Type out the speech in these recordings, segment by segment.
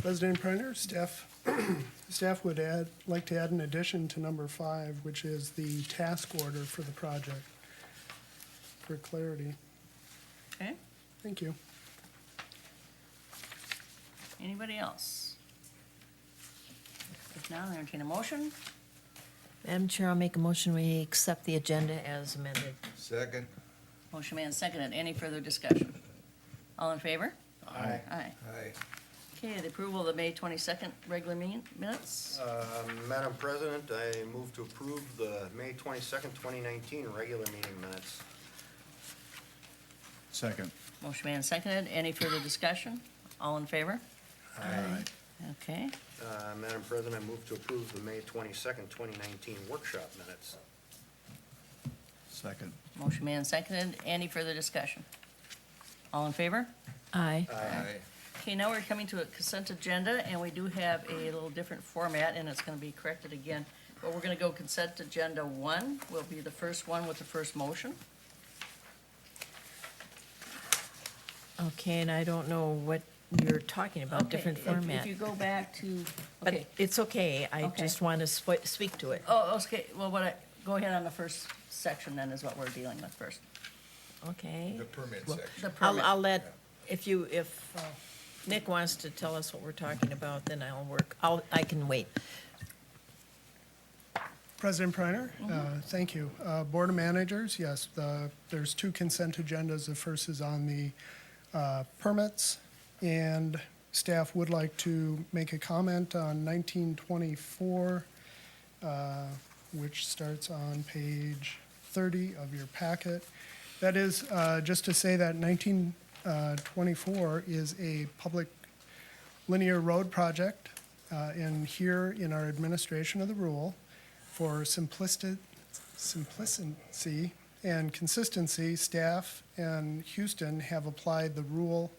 President Printer, staff, staff would like to add an addition to number 5, which is the task order for the project, for clarity. Okay, Thank you. anybody else? If not, I'll entertain a motion. Madam Chair, I'll make a motion, we accept the agenda as amended. Second. Motion made and seconded. Any further discussion? All in favor? Aye. Aye. Aye. Okay, the approval of the May 22nd regular minutes. Madam President, I move to approve the May 22nd, 2019 regular meeting minutes. Second. Motion made and seconded. Any further discussion? All in favor? Aye. Okay, Madam President, I move to approve the May 22nd, 2019 workshop minutes. Second. motion made and seconded. Any further discussion? All in favor? Aye. Aye. Okay, now we're coming to a consent agenda, and we do have a little different format, and it's gonna be corrected again. But we're gonna go consent agenda 1 will be the first one with the first motion. Okay, and I don't know what you're talking about, different Okay, if format. you go back to, But okay. it's okay, I Okay. just want to speak to it. Oh, okay, well, go ahead on the first section then is what we're dealing with first. Okay. The permit Well, section. The I'll, permit. I'll let, if Nick wants to tell us what we're talking about, then I can wait. President Printer, thank you. Board of Managers, yes, there's 2 consent agendas. The first is on the permits, and staff would like to make a comment on 1924, which starts on page 30 of your packet. That is just to say that 1924 is a public linear road project, and here in our administration of the rule, for simplicity and consistency, staff and Houston have applied the rule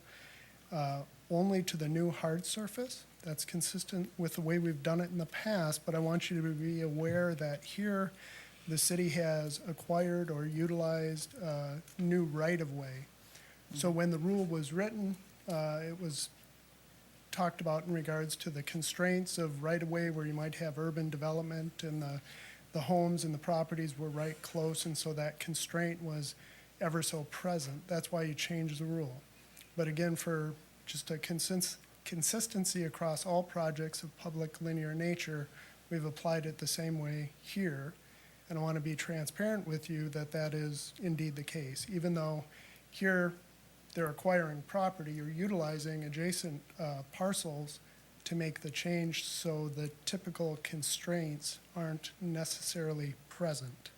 only to the new hard surface. That's consistent with the way we've done it in the past, but I want you to be aware that here, the city has acquired or utilized new right-of-way. So when the rule was written, it was talked about in regards to the constraints of right-of-way where you might have urban development and the homes and the properties were right close, and so that constraint was ever so present. That's why you changed the rule. But again, for just a consistency across all projects of public linear nature, we've applied it the same way here. And I want to be transparent with you that that is indeed the case. Even though here they're acquiring property, you're utilizing adjacent parcels to make the change so the typical constraints aren't necessarily present.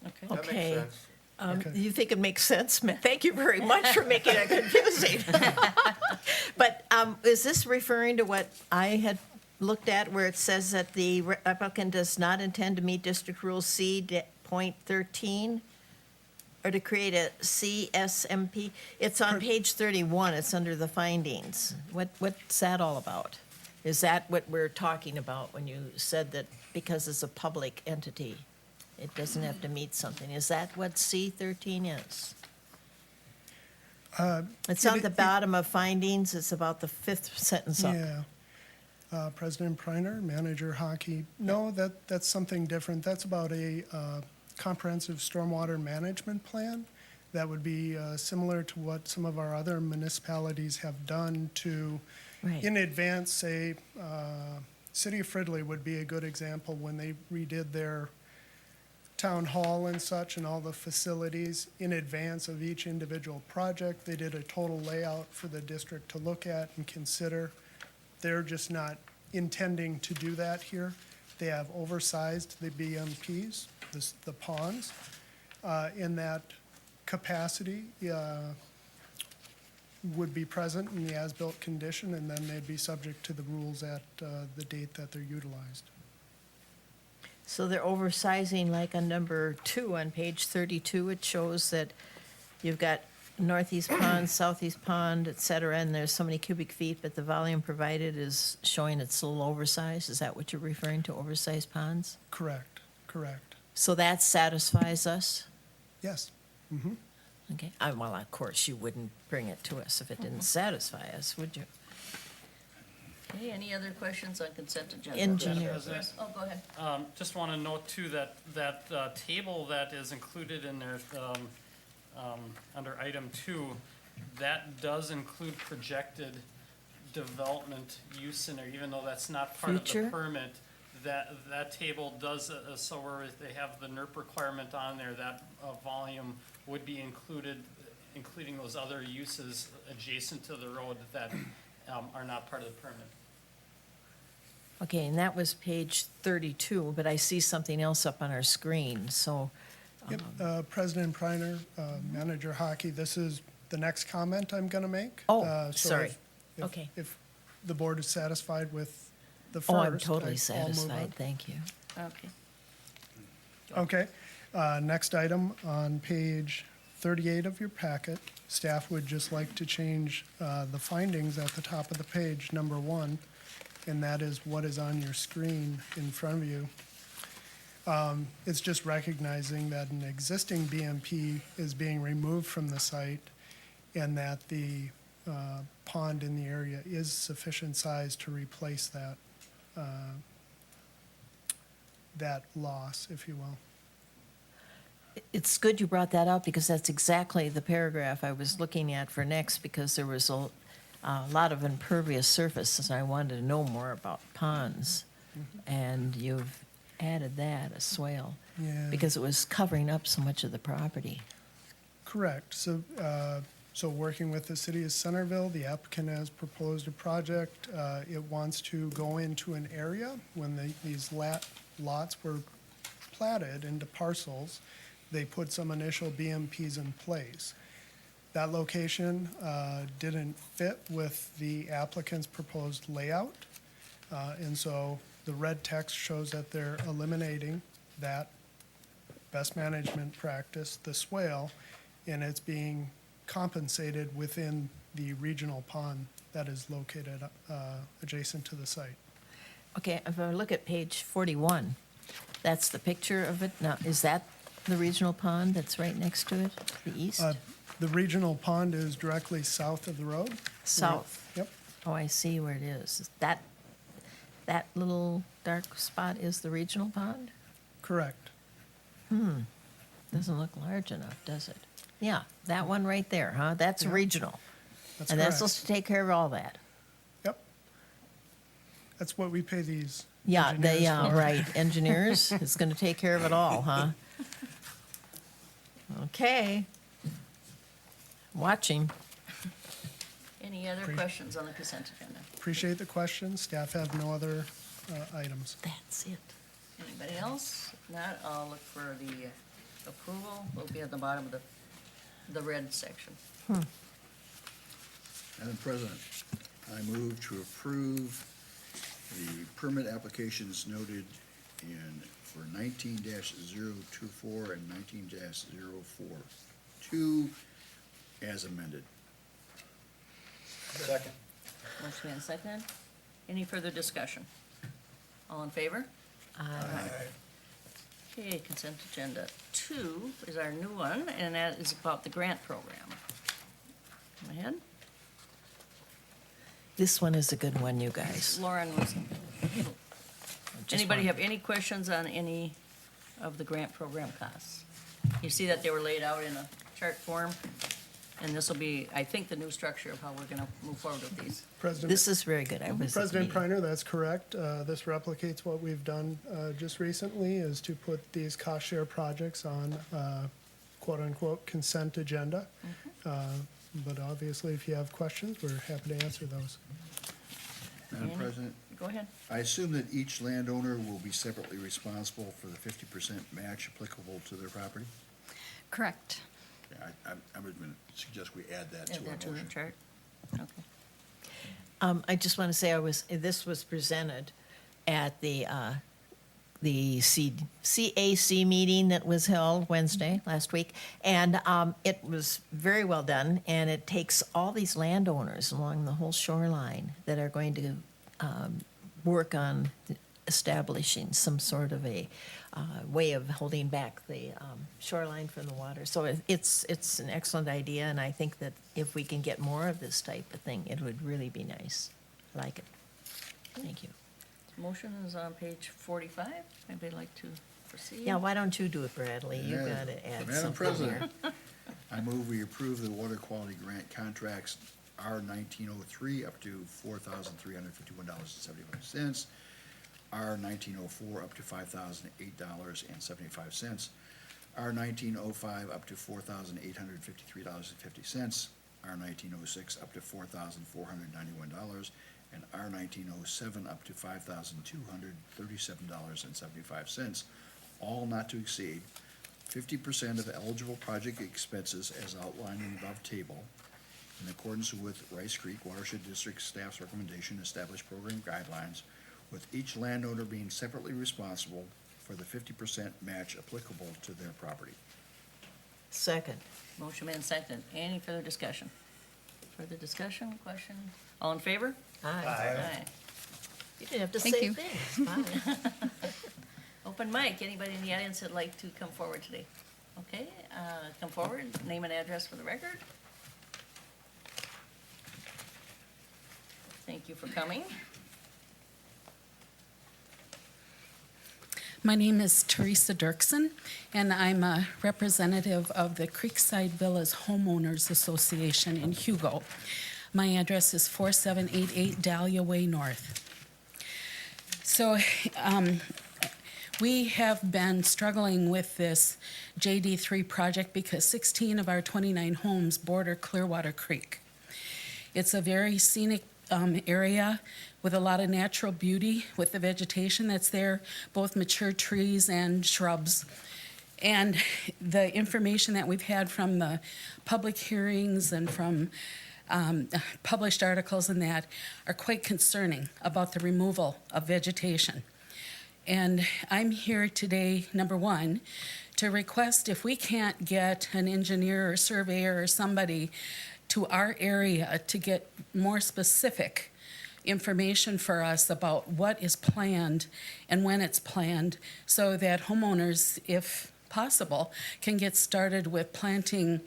Okay. That makes Okay. sense. Okay. You think it makes sense? Thank you very much for making it confusing. But is this referring to what I had looked at, where it says that the applicant does not intend to meet District Rule C.13, or to create a CSMP? It's on page 31, it's under the findings. What's that all about? Is that what we're talking about when you said that because it's a public entity, it doesn't have to meet something? Is that what C13 is? It's on the bottom of findings, it's about the 5th sentence up. Yeah. President Priner, Manager Hockey. No, that's something different. That's about a comprehensive stormwater management plan. That would be similar to what some of our other municipalities have done to, Right. in advance, say, City of Fridley would be a good example when they redid their town hall and such and all the facilities in advance of each individual project. They did a total layout for the district to look at and consider. They're just not intending to do that here. They have oversized the BMPs, the ponds, in that capacity would be present in the as-built condition, and then they'd be subject to the rules at the date that they're utilized. So they're oversizing, like on number 2 on page 32, it shows that you've got northeast pond, southeast pond, et cetera, and there's so many cubic feet, but the volume provided is showing it's a little oversized. Is that what you're referring to, oversized ponds? Correct. So that satisfies us? Yes. Okay, well, of course, you wouldn't bring it to us if it didn't satisfy us, would you? Okay, any other questions on consent agenda? Engineer. Chris? Oh, go ahead. Just want to note too that table that is included in there, under item 2, that does include projected development use in there, even though that's not part of Future? the permit. That table does, so where they have the NERP requirement on there, that volume would be included, including those other uses adjacent to the road that are not part of the permit. Okay, and that was page 32, but I see something else up on our screen, so, Yep, President Priner, Manager Hockey, this is the next comment I'm going to make. Oh, So sorry. if- Okay. If the board is satisfied with the first. oh, I'm totally I'll move on. satisfied, thank you. Okay. Okay, next item on page 38 of your packet, staff would just like to change the findings at the top of the page, number 1, and that is what is on your screen in front of you. It's just recognizing that an existing BMP is being removed from the site and that the pond in the area is sufficient size to replace that loss, if you will. It's good you brought that up, because that's exactly the paragraph I was looking at for next, because there was a lot of impervious surfaces, and I wanted to know more about ponds. And you've added that, a swale, Yeah. because it was covering up so much of the property. Correct. So working with the city of Centerville, the applicant has proposed a project. It wants to go into an area when these lots were platted into parcels. They put some initial BMPs in place. That location didn't fit with the applicant's proposed layout. And so the red text shows that they're eliminating that best management practice, the swale, and it's being compensated within the regional pond that is located adjacent to the site. Okay, if I look at page 41, that's the picture of it. Now, is that the regional pond that's right next to it, the east? The regional pond is directly south of the road. South. Yep, Oh, I see where it is. That little dark spot is the regional pond? correct. Doesn't look large enough, does it? Yeah, that one right there, huh? That's Yeah. regional. That's And that's correct. supposed to take care of all that. Yep. That's what we pay these Yeah, engineers for. right, engineers is gonna take care of it all, huh? Okay. Watching. Any other questions on the consent agenda? Appreciate the question. Staff have no other items. That's it. Anybody else? If not, I'll look for the approval. Will be at the bottom of the red section. Madam President, I move to approve the permit applications noted for 19-024 and 19-042 as amended. Second. Motion and second. Any further discussion? All in favor? Okay, consent agenda 2 is our new one, and that is about the grant program. Go ahead. This one is a good one, you guys. Lauren, was, Just anybody want- have any questions on any of the grant program costs? You see that they were laid out in a chart form, and this will be, I think, the new structure of how we're gonna move forward with these. President. This is very good. I was at the President meeting. Priner, that's correct. This replicates what we've done just recently, is to put these cost share projects on quote-unquote consent agenda. But obviously, if you have questions, we're happy to answer those. Madam Andy? President, Go ahead. I assume that each landowner will be separately responsible for the 50% match applicable to their property? Correct. Yeah, I would suggest we add that Add to our that to the motion. chart. Okay. I just want to say this was presented at the CAC meeting that was held Wednesday, last week. And it was very well done, and it takes all these landowners along the whole shoreline that are going to work on establishing some sort of a way of holding back the shoreline from the water. So it's an excellent idea, and I think that if we can get more of this type of thing, it would really be nice. I like it. Thank you. Motion is on page 45. Anybody like to proceed? Yeah, why don't you do it, Bradley? You Yeah. gotta add Madam something here. President, I move we approve the water quality grant contracts R 1903 up to $4,351.75, R 1904 up to $5,008.75, R 1905 up to $4,853.50, R 1906 up to $4,491, and R 1907 up to $5,237.75, all not to exceed 50% of eligible project expenses as outlined in the above table, in accordance with Rice Creek Watershed District staff's recommendation, establish program guidelines, with each landowner being separately responsible for the 50% match applicable to their property. Second. Motion made and seconded. Any further discussion? Further discussion, question? All in favor? Aye. Aye. You didn't have to Thank say you. things. Fine. Open mic. Anybody in the audience that'd like to come forward today? Okay, come forward, name and address for the record. Thank you for coming. My name is Teresa Dirksen, and I'm a representative of the Creekside Villas Homeowners Association in Hugo. My address is 4788 Dahlia Way North. So, we have been struggling with this JD3 project because 16 of our 29 homes border Clearwater Creek. It's a very scenic area with a lot of natural beauty with the vegetation that's there, both mature trees and shrubs. And the information that we've had from the public hearings and from published articles and that are quite concerning about the removal of vegetation. And I'm here today, number one, to request if we can't get an engineer or surveyor or somebody to our area to get more specific information for us about what is planned and when it's planned, so that homeowners, if possible, can get started with planting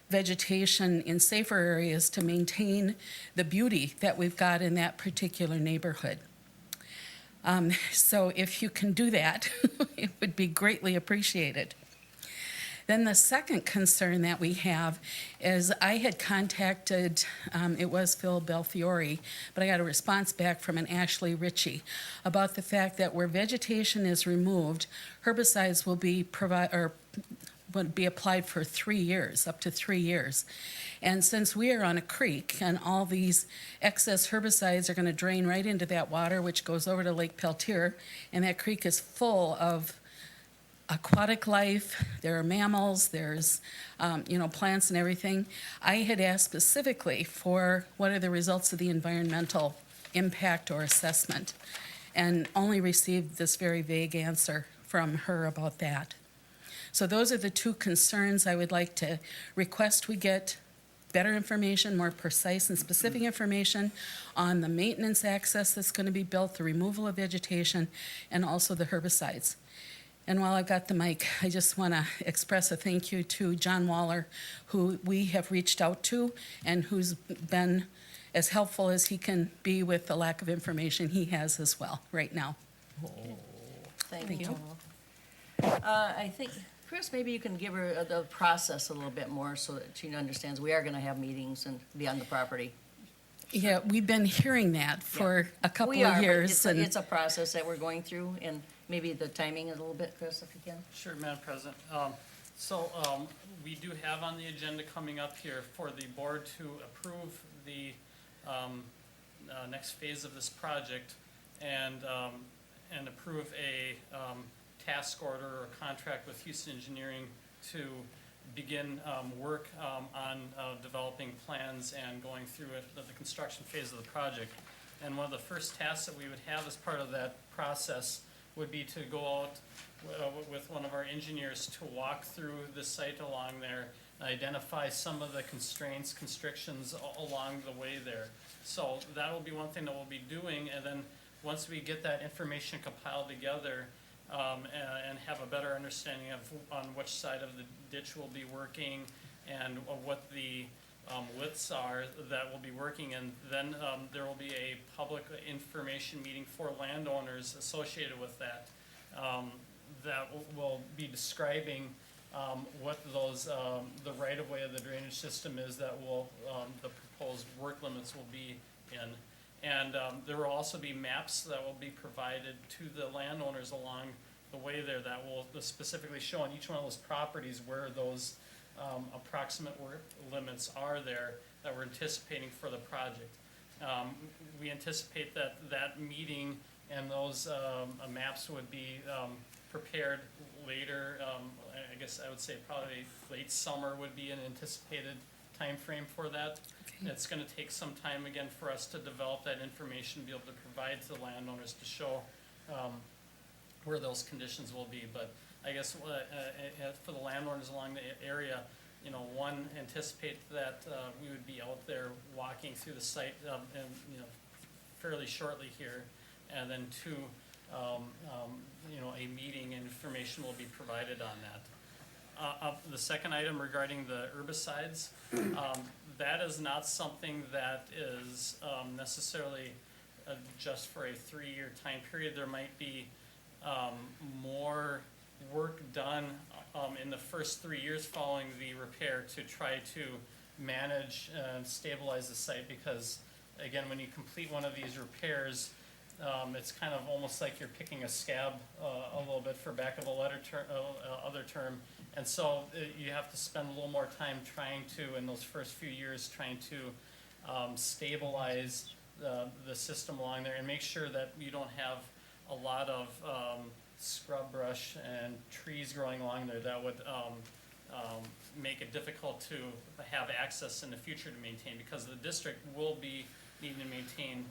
vegetation in safer areas to maintain the beauty that we've got in that particular neighborhood. So if you can do that, it would be greatly appreciated. Then the second concern that we have is I had contacted, it was Phil Belfiore, but I got a response back from an Ashley Ritchie about the fact that where vegetation is removed, herbicides will be would be applied for 3 years, up to 3 years. And since we are on a creek and all these excess herbicides are going to drain right into that water, which goes over to Lake Peltier, and that creek is full of aquatic life, there are mammals, there's, plants and everything. I had asked specifically for what are the results of the environmental impact or assessment, and only received this very vague answer from her about that. So those are the two concerns I would like to request we get better information, more precise and specific information on the maintenance access that's going to be built, the removal of vegetation, and also the herbicides. And while I've got the mic, I just want to express a thank you to John Waller, who we have reached out to and who's been as helpful as he can be with the lack of information he has as well right now. Thank you. I think, Chris, maybe you can give her the process a little bit more so that she understands we are going to have meetings and be on the property. Yeah, we've been hearing that for a couple We are, of but years. it's a process that we're going through, and maybe the timing is a little bit, Chris, if you can. Sure, Madam President. We do have on the agenda coming up here for the board to approve the next phase of this project and approve a task order or contract with Houston Engineering to begin work on developing plans and going through the construction phase of the project. And one of the first tasks that we would have as part of that process would be to go out with one of our engineers to walk through the site along there, and identify some of the constraints, constrictions along the way there. So that will be one thing that we'll be doing, and then once we get that information compiled together, and have a better understanding of on which side of the ditch we'll be working and what the widths are that we'll be working in. Then there will be a public information meeting for landowners associated with that. That will be describing what those, the right-of-way of the drainage system is that will, the proposed work limits will be in. And there will also be maps that will be provided to the landowners along the way there that will specifically show on each one of those properties where those approximate work limits are there that we're anticipating for the project. We anticipate that that meeting and those maps would be prepared later. I guess I would say probably late summer would be an anticipated timeframe for that. Okay. It's gonna take some time again for us to develop that information, be able to provide to the landowners to show where those conditions will be. But I guess for the landowners along the area, you know, one, anticipate that we would be out there walking through the site and, you know, fairly shortly here. And then two, you know, a meeting and information will be provided on that. The second item regarding the herbicides, that is not something that is necessarily just for a 3-year time period. There might be more work done in the first 3 years following the repair to try to manage and stabilize the site, because again, when you complete one of these repairs, it's kind of almost like you're picking a scab a little bit, for back of a other term. And so you have to spend a little more time trying to, in those first few years, trying to stabilize the system along there and make sure that you don't have a lot of scrub brush and trees growing along there that would make it difficult to have access in the future to maintain, because the district will be needing to maintain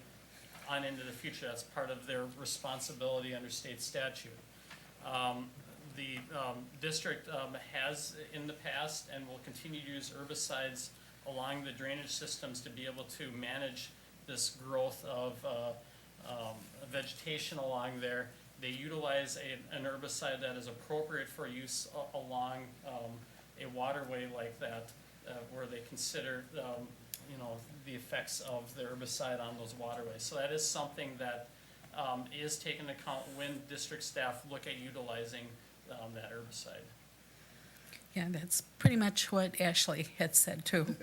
on into the future. That's part of their responsibility under state statute. The district has in the past and will continue to use herbicides along the drainage systems to be able to manage this growth of vegetation along there. They utilize an herbicide that is appropriate for use along a waterway like that, where they consider you know, the effects of the herbicide on those waterways. So that is something that is taken into account when district staff look at utilizing that herbicide. Yeah, that's pretty much what Ashley had said too.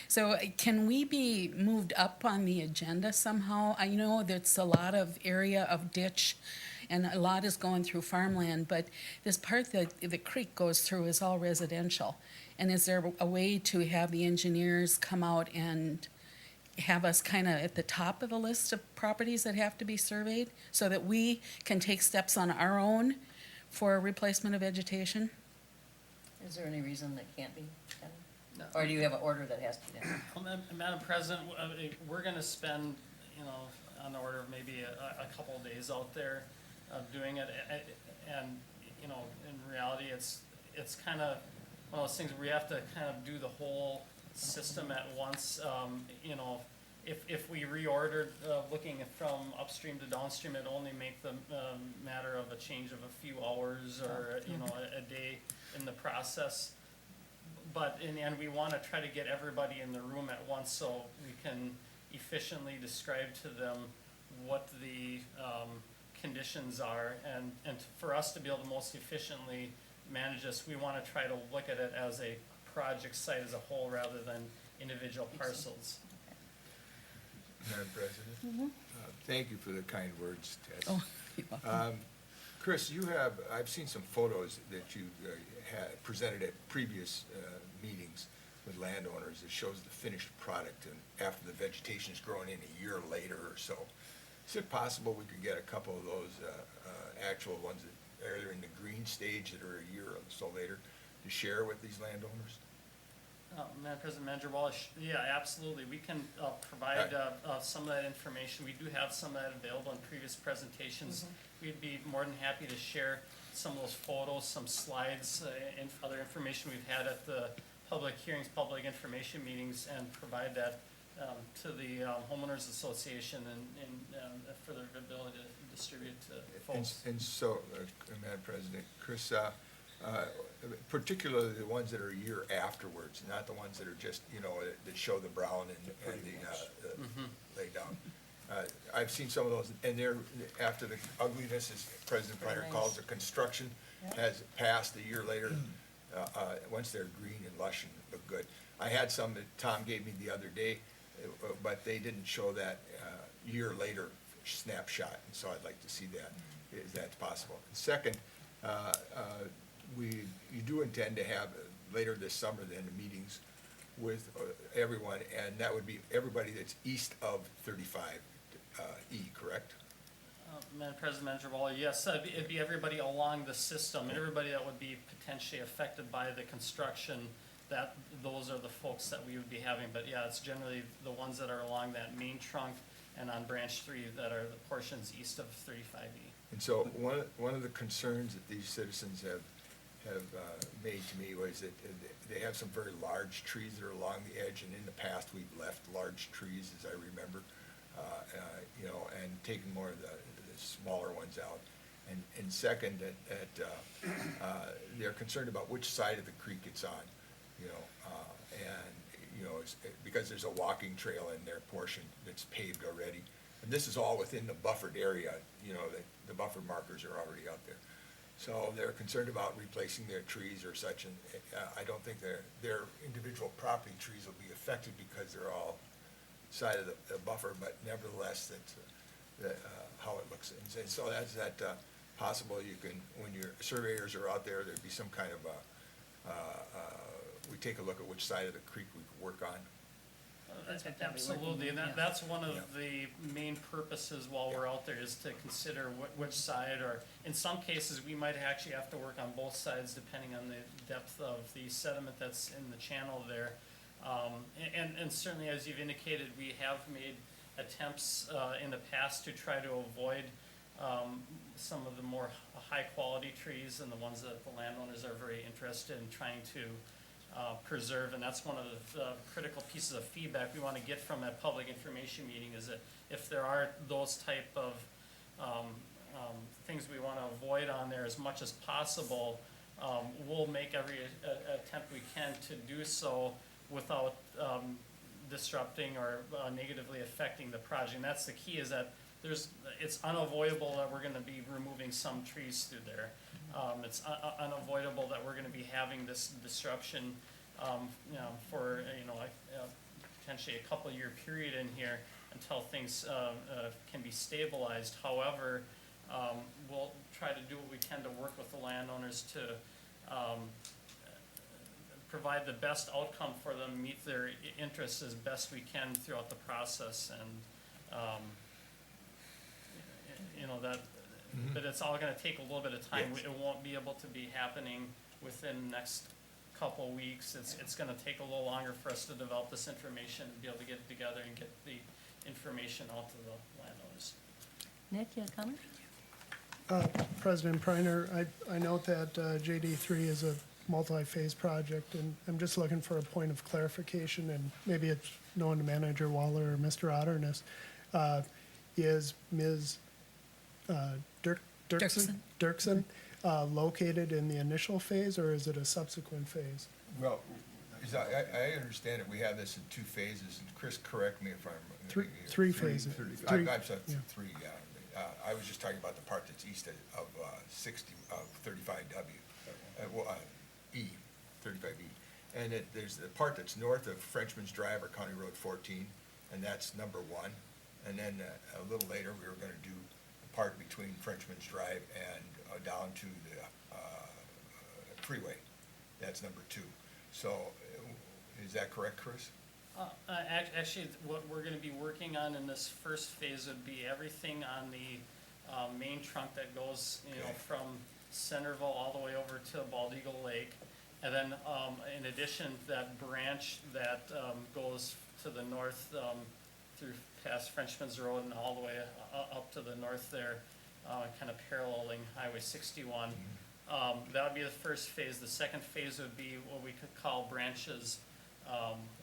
So can we be moved up on the agenda somehow? I know there's a lot of area of ditch and a lot is going through farmland, but this part that the creek goes through is all residential. And is there a way to have the engineers come out and have us kind of at the top of the list of properties that have to be surveyed so that we can take steps on our own for replacement of vegetation? Is there any reason that can't be done? No. Or do you have an order that has to be done? Well, Madam President, we're gonna spend, you know, on the order of maybe a couple of days out there doing it. And, you know, in reality, it's kind of one of those things where we have to kind of do the whole system at once. You know, if we reordered, looking from upstream to downstream, it'd only make the matter of a change of a few hours or, you know, a day in the process. But in the end, we want to try to get everybody in the room at once so we can efficiently describe to them what the conditions are. And for us to be able to most efficiently manage this, we want to try to look at it as a project site as a whole rather than individual parcels. Madam President, thank you for the kind words, Tess. Oh, you're welcome. Chris, I've seen some photos that you had presented at previous meetings with landowners that shows the finished product and after the vegetation is grown in a year later or so. Is it possible we could get a couple of those actual ones that are in the green stage that are a year or so later to share with these landowners? Madam President, Manager Walsh, yeah, absolutely. We can provide some of that information. We do have some of that available in previous presentations. We'd be more than happy to share some of those photos, some slides, and other information we've had at the public hearings, public information meetings, and provide that to the homeowners association and for their ability to distribute to folks. And so, Madam President, Chris, Particularly the ones that are a year afterwards, not the ones that are just, that show the brown and the laid down. I've seen some of those, and they're, after the ugliness, as President Planner calls it, construction has passed a year later, once they're green and lush and look good. I had some that Tom gave me the other day, but they didn't show that year later snapshot, and so I'd like to see that, if that's possible. Second, you do intend to have later this summer then meetings with everyone, and that would be everybody that's east of 35E, correct? Madam President, Manager Waller, yes, it'd be everybody along the system, and everybody that would be potentially affected by the construction, those are the folks that we would be having. But yeah, it's generally the ones that are along that main trunk and on branch 3 that are the portions east of 35E. And so one of the concerns that these citizens have made to me was that they have some very large trees that are along the edge, and in the past, we've left large trees, as I remember, and taken more of the smaller ones out. And second, that they're concerned about which side of the creek it's on, because there's a walking trail in their portion that's paved already. And this is all within the buffered area, the buffer markers are already out there. So they're concerned about replacing their trees or such, and I don't think their individual property trees will be affected because they're all side of the buffer, but nevertheless, that's how it looks. And so that's possible. You can, when your surveyors are out there, there'd be some kind of, we take a look at which side of the creek we could work on. That's what that'd be working, Absolutely, and yeah. that's one of the main purposes while we're out there, is to consider which side, or in some cases, we might actually have to work on both sides depending on the depth of the sediment that's in the channel there. And certainly, as you've indicated, we have made attempts in the past to try to avoid some of the more high-quality trees and the ones that the landowners are very interested in trying to preserve, and that's one of the critical pieces of feedback we want to get from that public information meeting, is that if there are those type of things we want to avoid on there as much as possible, we'll make every attempt we can to do so without disrupting or negatively affecting the project. And that's the key, is that it's unavoidable that we're going to be removing some trees through there. It's unavoidable that we're going to be having this disruption, for potentially a couple-year period in here until things can be stabilized. However, we'll try to do what we can to work with the landowners to provide the best outcome for them, meet their interests as best we can throughout the process, and but it's all gonna take a little bit of time. Yes. It won't be able to be happening within the next couple weeks. It's gonna take a little longer for us to develop this information and be able to get it together and get the information out to the landowners. Nick, you have a comment? President Preiner, I note that JD3 is a multi-phase project, and I'm just looking for a point of clarification, and maybe it's known to Manager Waller or Mr. Otterness. Is Ms. Dirksen located in the initial phase, or is it a subsequent phase? Well, as I understand it, we have this in 2 phases, and Chris, correct me if I'm. Three phases. I'm sorry, Yeah. 3, yeah. I was just talking about the part that's east of 35W, E, 35E. And there's the part that's north of Frenchman's Drive or County Road 14, and that's number 1. And then a little later, we were gonna do the part between Frenchman's Drive and down to the freeway. That's number 2. So, is that correct, Chris? Actually, what we're gonna be working on in this first phase would be everything on the main trunk that goes, Okay. from Centerville all the way over to Bald Eagle Lake. And then, in addition, that branch that goes to the north through past Frenchman's Road and all the way up to the north there, kind of paralleling Highway 61. That would be the first phase. The second phase would be what we could call branches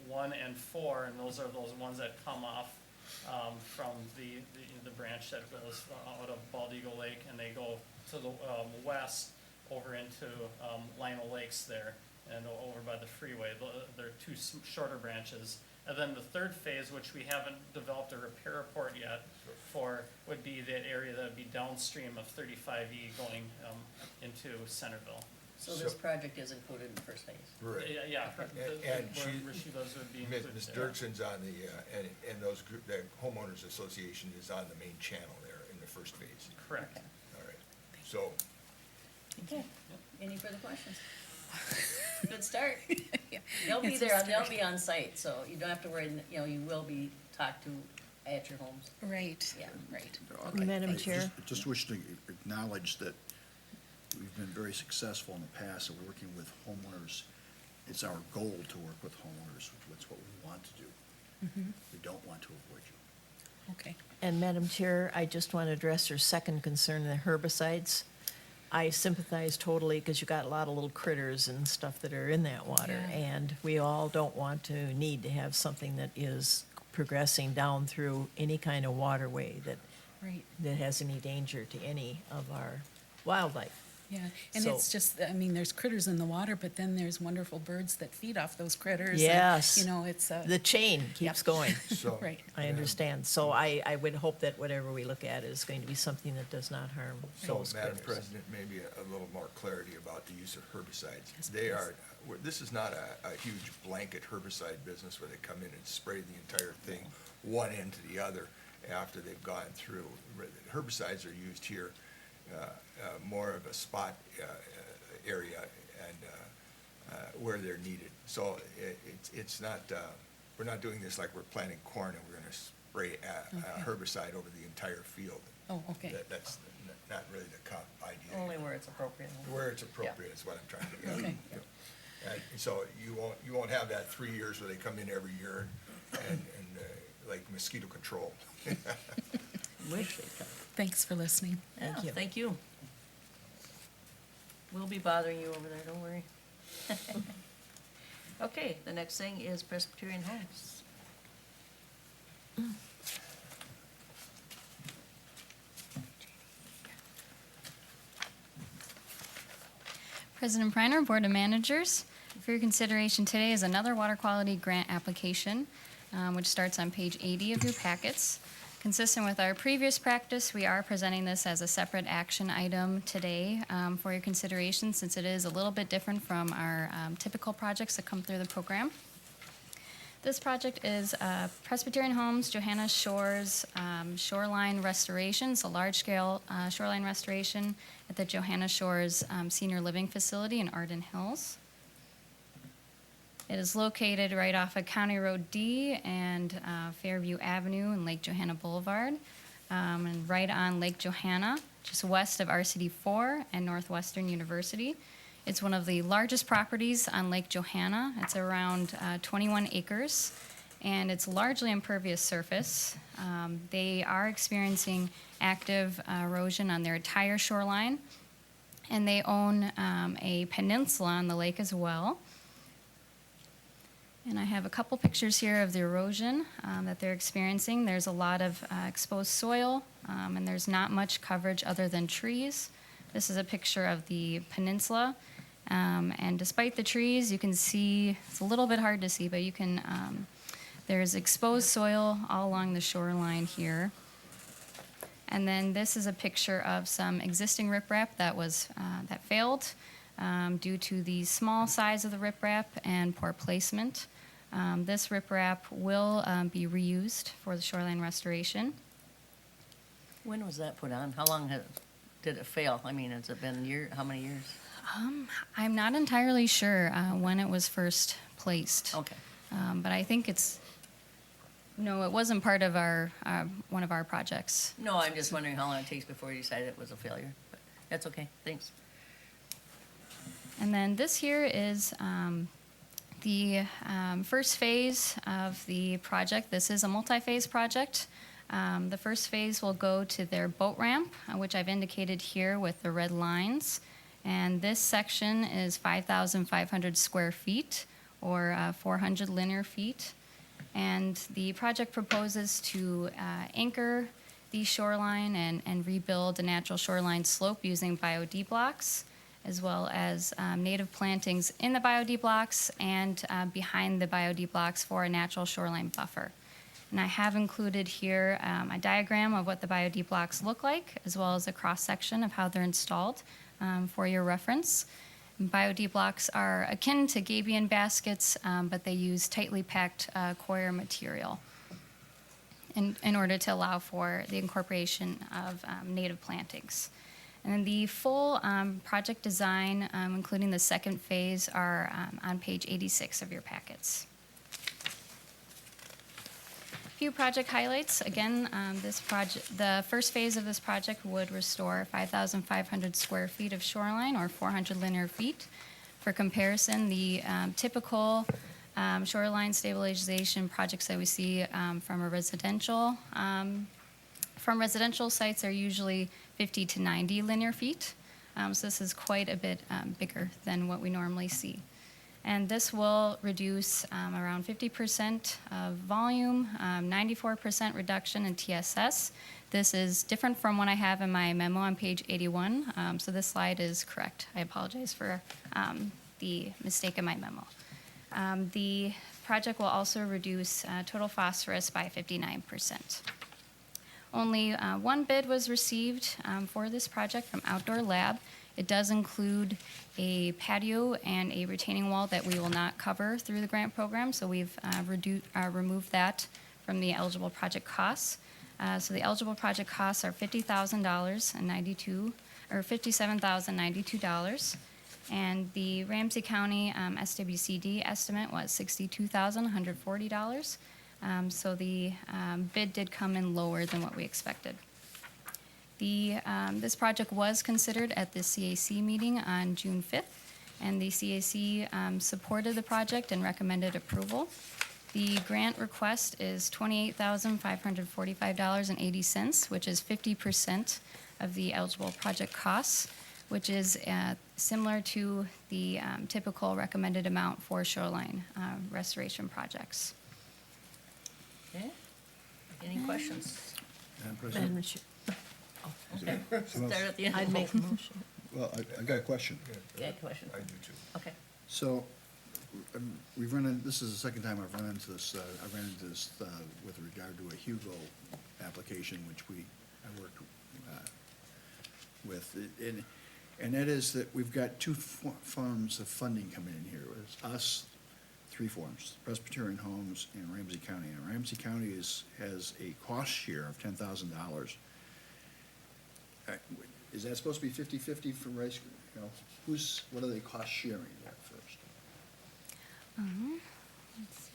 1 and 4, and those are those ones that come off from the branch that goes out of Bald Eagle Lake, and they go to the west over into Lionel Lakes there and over by the freeway. There are two shorter branches. And then the third phase, which we haven't developed a repair report yet for, would be that area that would be downstream of 35E going into Centerville. So this project is included in the first phase? Right. Yeah, And where Rashida's would be included. Ms. there. Dirkson's on the, and those group, the homeowners association is on the main channel there in the first phase. Correct. All right. So, Okay, any further questions? Good start. Yeah. They'll be It's a there, start. they'll be on site, so you don't have to worry, you know, you will be talked to at your homes. Right, Yeah. right. Madam I Chair? just wish to acknowledge that we've been very successful in the past at working with homeowners. It's our goal to work with homeowners. That's what we want to do. We don't want to avoid you. Okay. And Madam Chair, I just want to address your second concern, the herbicides. I sympathize totally because you got a lot of little critters and stuff that are in that water. Yeah. And we all don't want to need to have something that is progressing down through any kind of waterway Right, that has any danger to any of our wildlife. yeah. And So- it's just, I mean, there's critters in the water, but then there's wonderful birds that feed off those critters. and, Yes. You know, it's, The chain keeps Yep. going. so. right. I understand. So I would hope that whatever we look at is going to be something that does not harm So, those Madam critters. President, maybe a little more clarity about the use of herbicides. Yes, They please. are, this is not a huge blanket herbicide business where they come in and spray the entire thing, one end to the other, after they've gone through. Herbicides are used here, more of a spot area and where they're needed. So it's not, we're not doing this like we're planting corn and we're gonna spray Okay. herbicide over the entire field. Oh, okay. That's not really the idea. Only where it's appropriate. Where it's appropriate is what I'm trying to get at. Okay. And so you won't have that 3 years where they come in every year and like mosquito control. Wish they'd come. Thanks for listening. Thank Yeah, you. Thank you. We'll be bothering you over there, don't worry. Okay, the next thing is Presbyterian Homes. President Preiner, Board of Managers, for your consideration today is another water quality grant application, which starts on page 80 of your packets. Consistent with our previous practice, we are presenting this as a separate action item today for your consideration, since it is a little bit different from our typical projects that come through the program. This project is Presbyterian Homes, Johanna Shores Shoreline Restoration. It's a large-scale shoreline restoration at the Johanna Shores Senior Living Facility in Arden Hills. It is located right off of County Road D and Fairview Avenue and Lake Johanna Boulevard, and right on Lake Johanna, just west of RCD 4 and Northwestern University. It's one of the largest properties on Lake Johanna. It's around 21 acres, and it's largely impervious surface. They are experiencing active erosion on their entire shoreline, and they own a peninsula on the lake as well. And I have a couple pictures here of the erosion that they're experiencing. There's a lot of exposed soil, and there's not much coverage other than trees. This is a picture of the peninsula. And despite the trees, you can see, it's a little bit hard to see, but you can, there's exposed soil all along the shoreline here. And then this is a picture of some existing riprap that failed due to the small size of the riprap and poor placement. This riprap will be reused for the shoreline restoration. When was that put on? How long did it fail? I mean, has it been how many years? I'm not entirely sure when it was first placed. Okay. But I think no, it wasn't part of our, one of our projects. No, I'm just wondering how long it takes before you decide it was a failure. But that's okay, thanks. And then this here is the first phase of the project. This is a multi-phase project. The first phase will go to their boat ramp, which I've indicated here with the red lines. And this section is 5,500 square feet, or 400 linear feet. And the project proposes to anchor the shoreline and rebuild a natural shoreline slope using BioD blocks. as well as native plantings in the BioD blocks and behind the BioD blocks for a natural shoreline buffer. And I have included here a diagram of what the BioD blocks look like, as well as a cross-section of how they're installed for your reference. BioD blocks are akin to gabion baskets, but they use tightly packed coir material in order to allow for the incorporation of native plantings. And then the full project design, including the second phase, are on page 86 of your packets. Few project highlights. Again, the first phase of this project would restore 5,500 square feet of shoreline, or 400 linear feet. For comparison, the typical shoreline stabilization projects that we see from residential sites are usually 50 to 90 linear feet. So this is quite a bit bigger than what we normally see. And this will reduce around 50% of volume, 94% reduction in TSS. This is different from what I have in my memo on page 81. So this slide is correct. I apologize for the mistake in my memo. The project will also reduce total phosphorus by 59%. Only one bid was received for this project from Outdoor Lab. It does include a patio and a retaining wall that we will not cover through the grant program, so we've removed that from the eligible project costs. So the eligible project costs are $57,092, and the Ramsey County SWCD estimate was $62,140. So the bid did come in lower than what we expected. This project was considered at the CAC meeting on June 5th, and the CAC supported the project and recommended approval. The grant request is $28,545.80, which is 50% of the eligible project costs, which is similar to the typical recommended amount for shoreline restoration projects. Okay, any questions? Madam President? Madam Chair, Okay, start at the end. I'd make a motion. Well, I got a question. Yeah, question. I do too. Okay. So, we've run in, this is the second time I've run into this, I ran into this with regard to a Hugo application, which I worked with. And that is that we've got two forms of funding coming in here. It's us, three forms, Presbyterian Homes and Ramsey County. And Ramsey County has a cost share of $10,000. Is that supposed to be 50-50 for Rice? You know, what are they cost sharing there first? Let's see.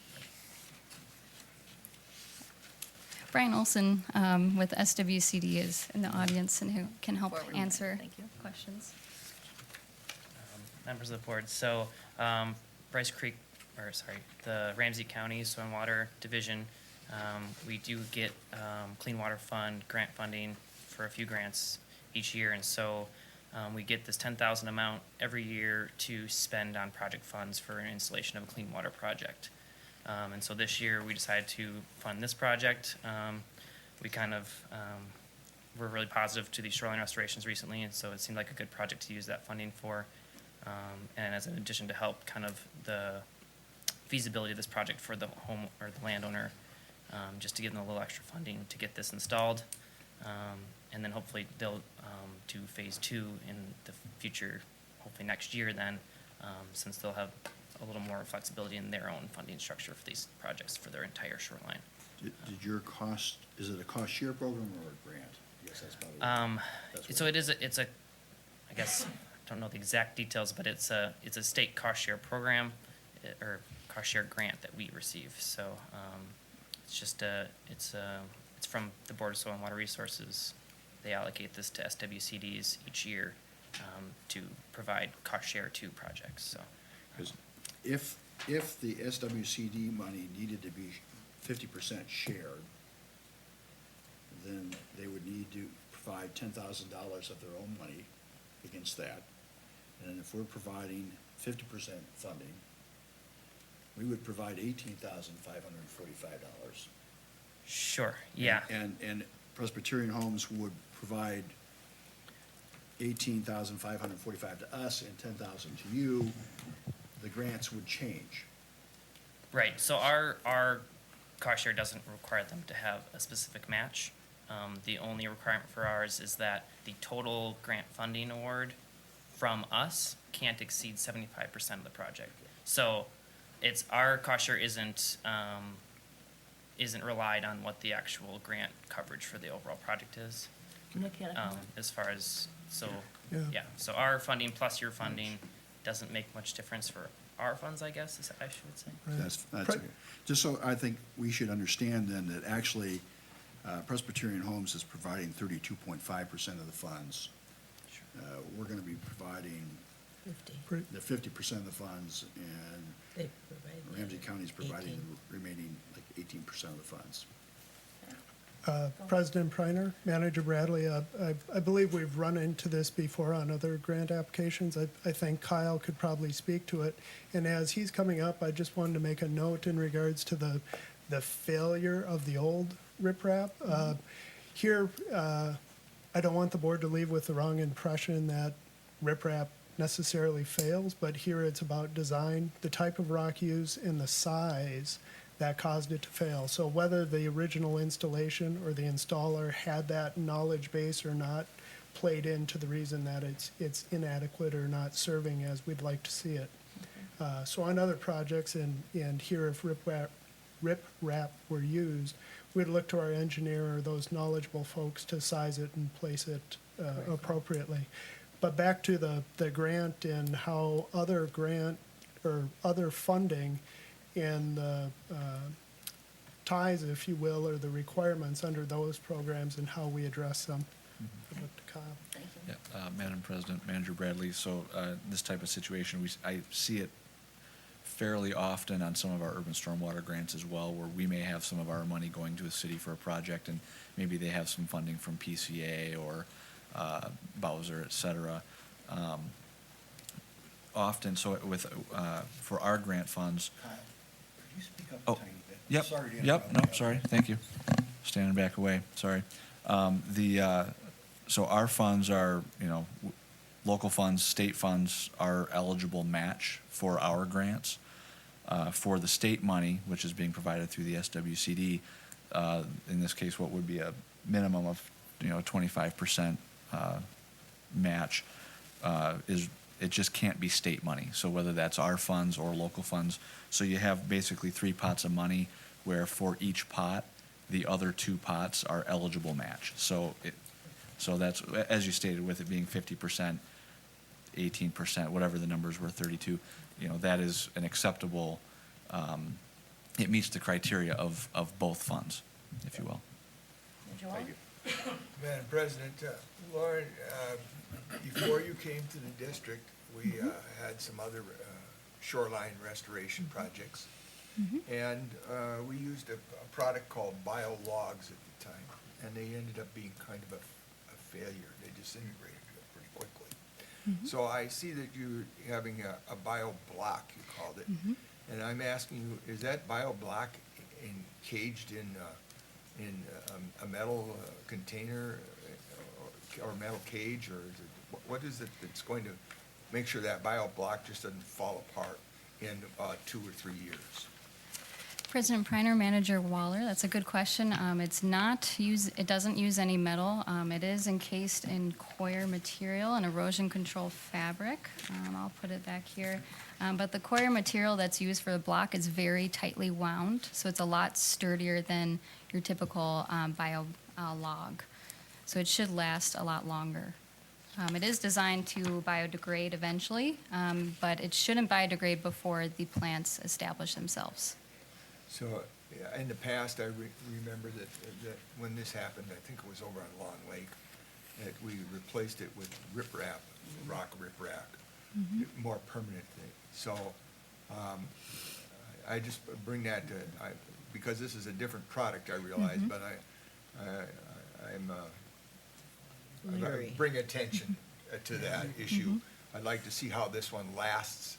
Brian Olson with SWCD is in the audience and who can help Forward. answer Thank you. questions. Members of the board, so Bryce Creek, the Ramsey County Stormwater Division, we do get Clean Water Fund grant funding for a few grants each year, and so we get this $10,000 amount every year to spend on project funds for an installation of a clean water project. And so this year we decided to fund this project. We were really positive to these shoreline restorations recently, and so it seemed like a good project to use that funding for. And as an addition to help kind of the feasibility of this project for the home or the landowner, just to give them a little extra funding to get this installed. And then hopefully they'll do phase 2 in the future, hopefully next year then, since they'll have a little more flexibility in their own funding structure for these projects for their entire shoreline. Did your cost, is it a cost share program or a grant? Yes, that's probably. That's So what- it's a, I guess, I don't know the exact details, but it's a state cost share program or cost share grant that we receive. So it's just it's from the Board of Soil and Water Resources. They allocate this to SWCDs each year to provide cost share to projects. So 'Cause if the SWCD money needed to be 50% shared, then they would need to provide $10,000 of their own money against that. And if we're providing 50% funding, we would provide $18,545. sure, yeah. And Presbyterian Homes would provide $18,545 to us and $10,000 to you, the grants would change. Right, so our cost share doesn't require them to have a specific match. The only requirement for ours is that the total grant funding award from us can't exceed 75% of the project. So it's, our cost share isn't relied on what the actual grant coverage for the overall project is. As far as, so, Yeah. yeah, so our funding plus your funding doesn't make much difference for our funds, I guess, is I should say. That's okay. Just so I think we should understand then that actually Presbyterian Homes is providing 32.5% of the funds. We're gonna be providing 50. the 50% of the funds, and They provide the Ramsey other County is providing 18. the remaining like 18% of the funds. President Preiner, Manager Bradley, I believe we've run into this before on other grant applications. I think Kyle could probably speak to it. And as he's coming up, I just wanted to make a note in regards to the failure of the old riprap. Here, I don't want the board to leave with the wrong impression that riprap necessarily fails, but here it's about design, the type of rock used, and the size that caused it to fail. So whether the original installation or the installer had that knowledge base or not played into the reason that it's inadequate or not serving as we'd like to see it. So on other projects, and here if riprap were used, we'd look to our engineer or those knowledgeable folks to size it and place it appropriately. But back to the grant and how other grant or other funding and the ties, if you will, or the requirements under those programs and how we address them. I'd look to Kyle. Yeah, Madam President, Manager Bradley, so this type of situation, I see it fairly often on some of our urban stormwater grants as well, where we may have some of our money going to a city for a project, and maybe they have some funding from PCA or Bowser, et cetera. Often, so with, for our grant funds. Kyle, could you speak up Oh, a tiny bit? Yep, Sorry to yep, interrupt. no, sorry, thank you. Standing back away, sorry. So our funds are, local funds, state funds are eligible match for our grants. For the state money, which is being provided through the SWCD, in this case, what would be a minimum of, 25% match, it just can't be state money. So whether that's our funds or local funds, so you have basically 3 pots of money where for each pot, the other 2 pots are eligible match. So that's, as you stated, with it being 50%, 18%, whatever the numbers were, 32, that is an acceptable, it meets the criteria of both funds, if you will. Thank you. Madam President, Lauren, before you came to the district, we had some other shoreline restoration projects. And we used a product called biologs at the time, and they ended up being kind of a failure. They disintegrated pretty quickly. So I see that you're having a bio block, you called it. And I'm asking you, is that bio block caged in a metal container or metal cage, or is it, what is it that's going to make sure that bio block just doesn't fall apart in 2 or 3 years? President Preiner, Manager Waller, that's a good question. It doesn't use any metal. It is encased in coir material and erosion control fabric. I'll put it back here. But the coir material that's used for the block is very tightly wound, so it's a lot sturdier than your typical bio log. So it should last a lot longer. It is designed to biodegrade eventually, but it shouldn't biodegrade before the plants establish themselves. So in the past, I remember that when this happened, I think it was over on Long Lake, that we replaced it with riprap, rock riprap, more permanent thing. So I just bring that to, because this is a different product, I realize, but I'm Leery. bring attention to that issue. I'd like to see how this one lasts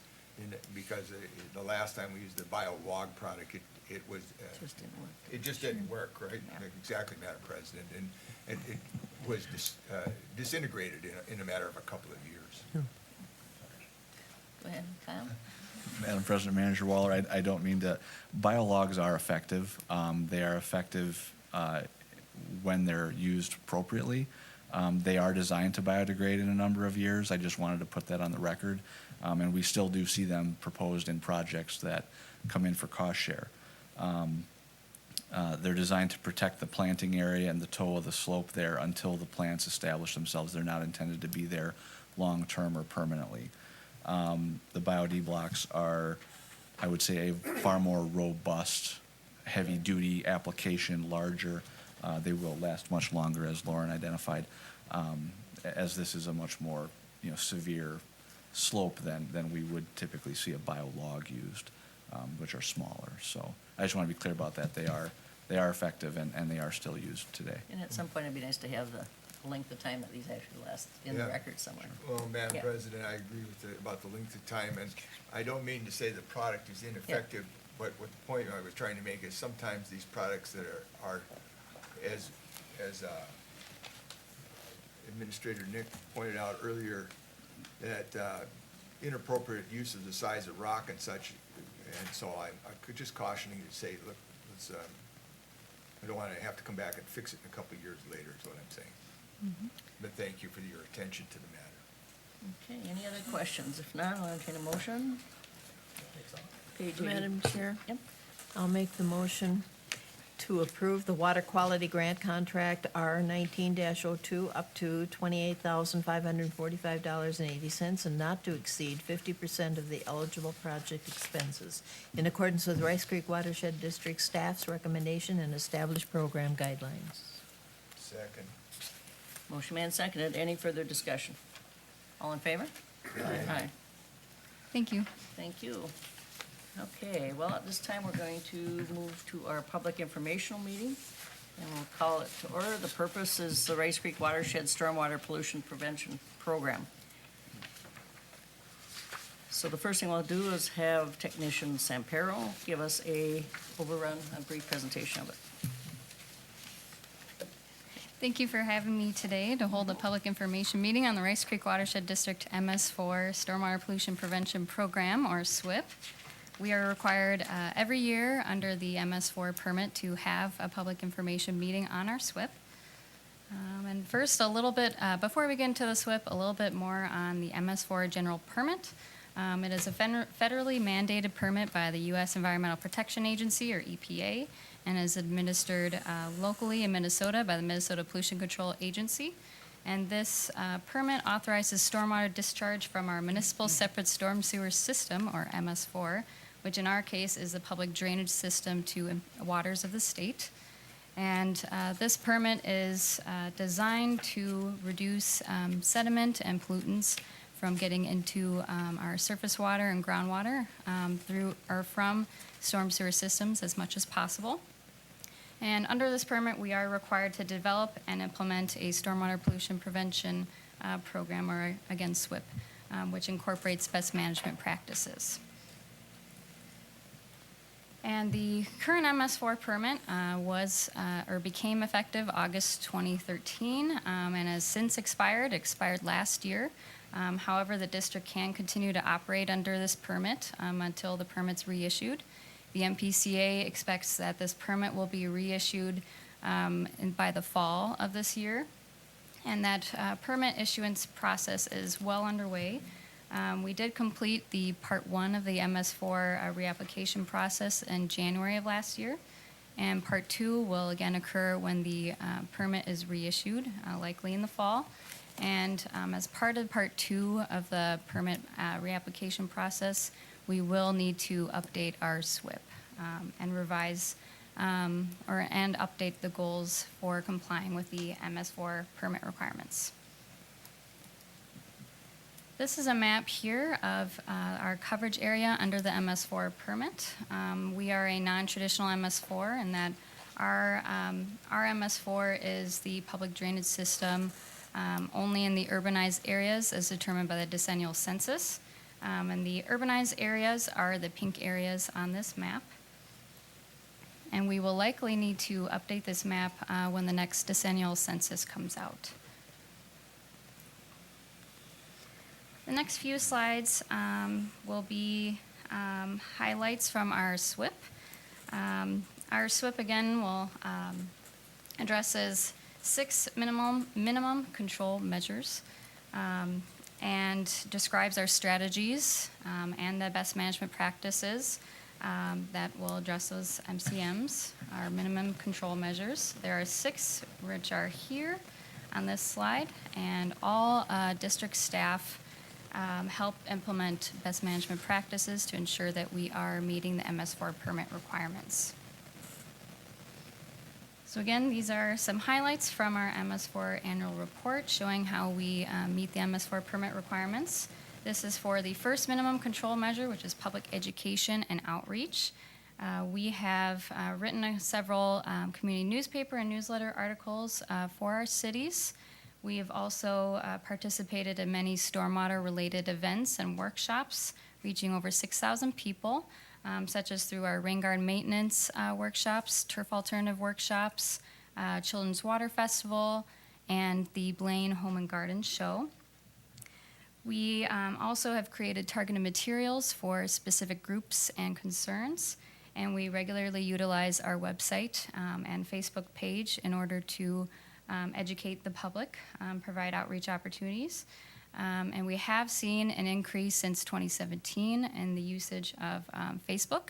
because the last time we used the bio-log product, it was, Just didn't work. it just didn't work, right? Yeah. Exactly, Madam President, and it was disintegrated in a matter of a couple of years. Go ahead, Kyle. Madam President, Manager Waller, I don't mean to, biologs are effective. They are effective when they're used appropriately. They are designed to biodegrade in a number of years. I just wanted to put that on the record. And we still do see them proposed in projects that come in for cost share. They're designed to protect the planting area and the toe of the slope there until the plants establish themselves. They're not intended to be there long-term or permanently. The Bio-D blocks are, I would say, a far more robust, heavy-duty application, larger. They will last much longer, as Lauren identified, as this is a much more, severe slope than we would typically see a bio-log used, which are smaller. So I just want to be clear about that. They are effective and they are still used today. And at some point, it'd be nice to have the length of time that these actually last in the Yeah. record somewhere. Well, Madam Yeah. President, I agree about the length of time, and I don't mean to say the product is ineffective, but what the point I was trying to make is sometimes these products that are as Administrator Nick pointed out earlier, that inappropriate use of the size of rock and such, and so I could just cautioning you to say, look, let's, I don't want to have to come back and fix it in a couple of years later, is what I'm saying. But thank you for your attention to the matter. Okay, any other questions? If not, I'll entertain a motion. Page 80. Madam Chair, Yep. I'll make the motion to approve the water quality grant contract R 19-02 up to $28,545.80 and not to exceed 50% of the eligible project expenses in accordance with Rice Creek Watershed District staff's recommendation and established program guidelines. Second. Motion made and seconded. Any further discussion? All in favor? Aye. Thank you. Thank you. Okay, well, at this time, we're going to move to our public informational meeting, and we'll call it to order. The purpose is the Rice Creek Watershed Stormwater Pollution Prevention Program. So the first thing we'll do is have technician Sampero give us a brief presentation of it. Thank you for having me today to hold a public information meeting on the Rice Creek Watershed District MS4 Stormwater Pollution Prevention Program, or SWIP. We are required every year under the MS4 permit to have a public information meeting on our SWIP. And first, a little bit, before we get into the SWIP, a little bit more on the MS4 general permit. It is a federally mandated permit by the U.S. Environmental Protection Agency, or EPA, and is administered locally in Minnesota by the Minnesota Pollution Control Agency. And this permit authorizes stormwater discharge from our municipal separate storm sewer system, or MS4, which in our case is the public drainage system to waters of the state. And this permit is designed to reduce sediment and pollutants from getting into our surface water and groundwater through or from storm sewer systems as much as possible. And under this permit, we are required to develop and implement a stormwater pollution prevention program, or again, SWIP, which incorporates best management practices. And the current MS4 permit became effective August 2013 and has since expired. It expired last year. However, the district can continue to operate under this permit until the permit's reissued. The MPCA expects that this permit will be reissued by the fall of this year, and that permit issuance process is well underway. We did complete the Part 1 of the MS4 reapplication process in January of last year, and Part 2 will again occur when the permit is reissued, likely in the fall. And as part of Part 2 of the permit reapplication process, we will need to update our SWIP and revise and update the goals for complying with the MS4 permit requirements. This is a map here of our coverage area under the MS4 permit. We are a non-traditional MS4 in that our MS4 is the public drainage system only in the urbanized areas as determined by the decennial census. And the urbanized areas are the pink areas on this map. And we will likely need to update this map when the next decennial census comes out. The next few slides will be highlights from our SWIP. Our SWIP, again, will addresses 6 minimum control measures and describes our strategies and the best management practices that will address those MCMs, our minimum control measures. There are 6 which are here on this slide, and all district staff help implement best management practices to ensure that we are meeting the MS4 permit requirements. So again, these are some highlights from our MS4 annual report showing how we meet the MS4 permit requirements. This is for the first minimum control measure, which is public education and outreach. We have written several community newspaper and newsletter articles for our cities. We have also participated in many stormwater-related events and workshops, reaching over 6,000 people, such as through our rain garden maintenance workshops, turf alternative workshops, Children's Water Festival, and the Blaine Home and Garden Show. We also have created targeted materials for specific groups and concerns, and we regularly utilize our website and Facebook page in order to educate the public, provide outreach opportunities. And we have seen an increase since 2017 in the usage of Facebook.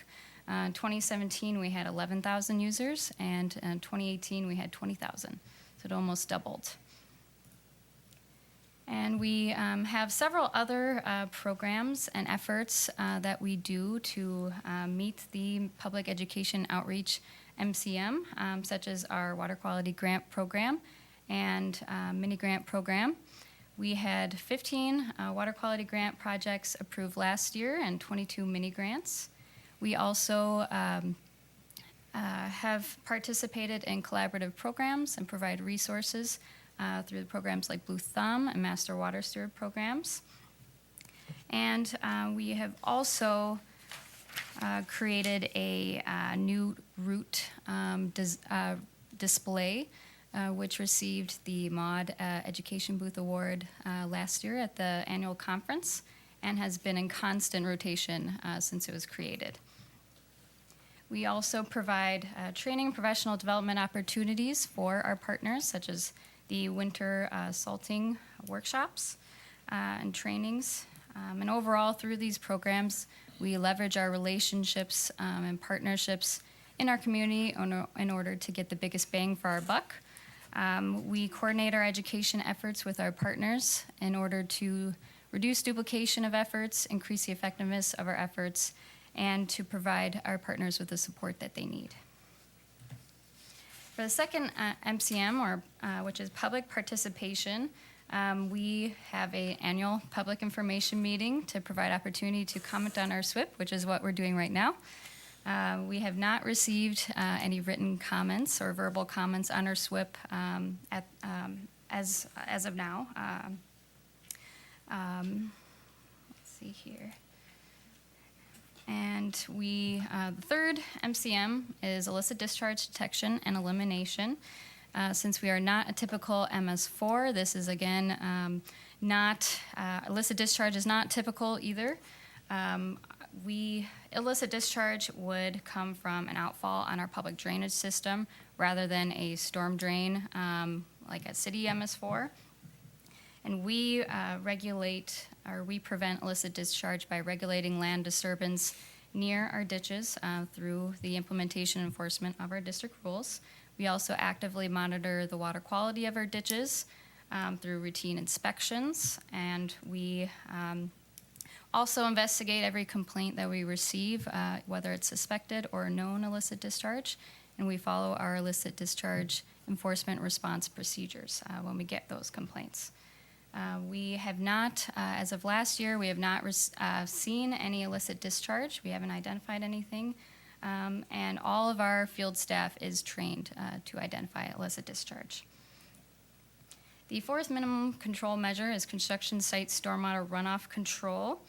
In 2017, we had 11,000 users, and in 2018, we had 20,000. So it almost doubled. And we have several other programs and efforts that we do to meet the public education outreach MCM, such as our water quality grant program and mini grant program. We had 15 water quality grant projects approved last year and 22 mini grants. We also have participated in collaborative programs and provide resources through the programs like Blue Thumb and Master Water Steward programs. And we have also created a new route display, which received the MAUD Education Booth Award last year at the annual conference and has been in constant rotation since it was created. We also provide training and professional development opportunities for our partners, such as the winter salting workshops and trainings. And overall, through these programs, we leverage our relationships and partnerships in our community in order to get the biggest bang for our buck. We coordinate our education efforts with our partners in order to reduce duplication of efforts, increase the effectiveness of our efforts, and to provide our partners with the support that they need. For the second MCM, which is public participation, we have an annual public information meeting to provide opportunity to comment on our SWIP, which is what we're doing right now. We have not received any written comments or verbal comments on our SWIP as of now. Let's see here. And the third MCM is illicit discharge detection and elimination. Since we are not a typical MS4, this is again illicit discharge is not typical either. Illicit discharge would come from an outfall on our public drainage system rather than a storm drain like a city MS4. And we we prevent illicit discharge by regulating land disturbance near our ditches through the implementation and enforcement of our district rules. We also actively monitor the water quality of our ditches through routine inspections, and we also investigate every complaint that we receive, whether it's suspected or known illicit discharge, and we follow our illicit discharge enforcement response procedures when we get those complaints. We have not, as of last year, we have not seen any illicit discharge. We haven't identified anything, and all of our field staff is trained to identify illicit discharge. The fourth minimum control measure is construction site stormwater runoff control.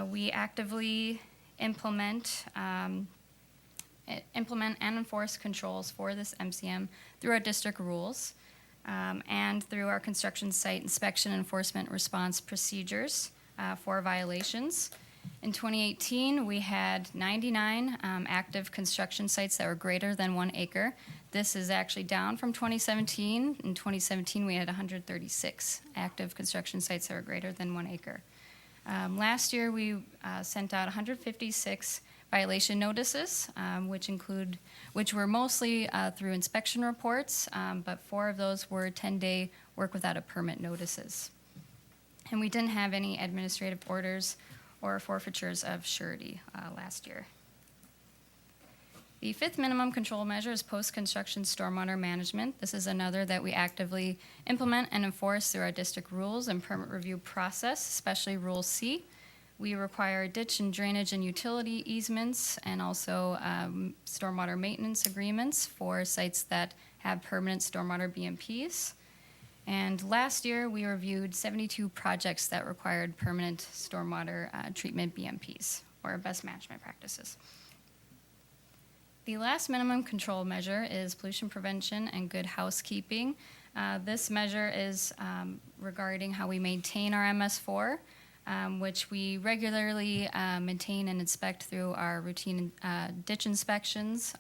We actively implement and enforce controls for this MCM through our district rules and through our construction site inspection enforcement response procedures for violations. In 2018, we had 99 active construction sites that were greater than 1 acre. This is actually down from 2017. In 2017, we had 136 active construction sites that were greater than 1 acre. Last year, we sent out 156 violation notices, which were mostly through inspection reports, but 4 of those were 10-day work without a permit notices. And we didn't have any administrative orders or forfeitures of surety last year. The fifth minimum control measure is post-construction stormwater management. This is another that we actively implement and enforce through our district rules and permit review process, especially Rule C. We require ditch and drainage and utility easements and also stormwater maintenance agreements for sites that have permanent stormwater BMPs. And last year, we reviewed 72 projects that required permanent stormwater treatment BMPs, or best management practices. The last minimum control measure is pollution prevention and good housekeeping. This measure is regarding how we maintain our MS4, which we regularly maintain and inspect through our routine ditch inspections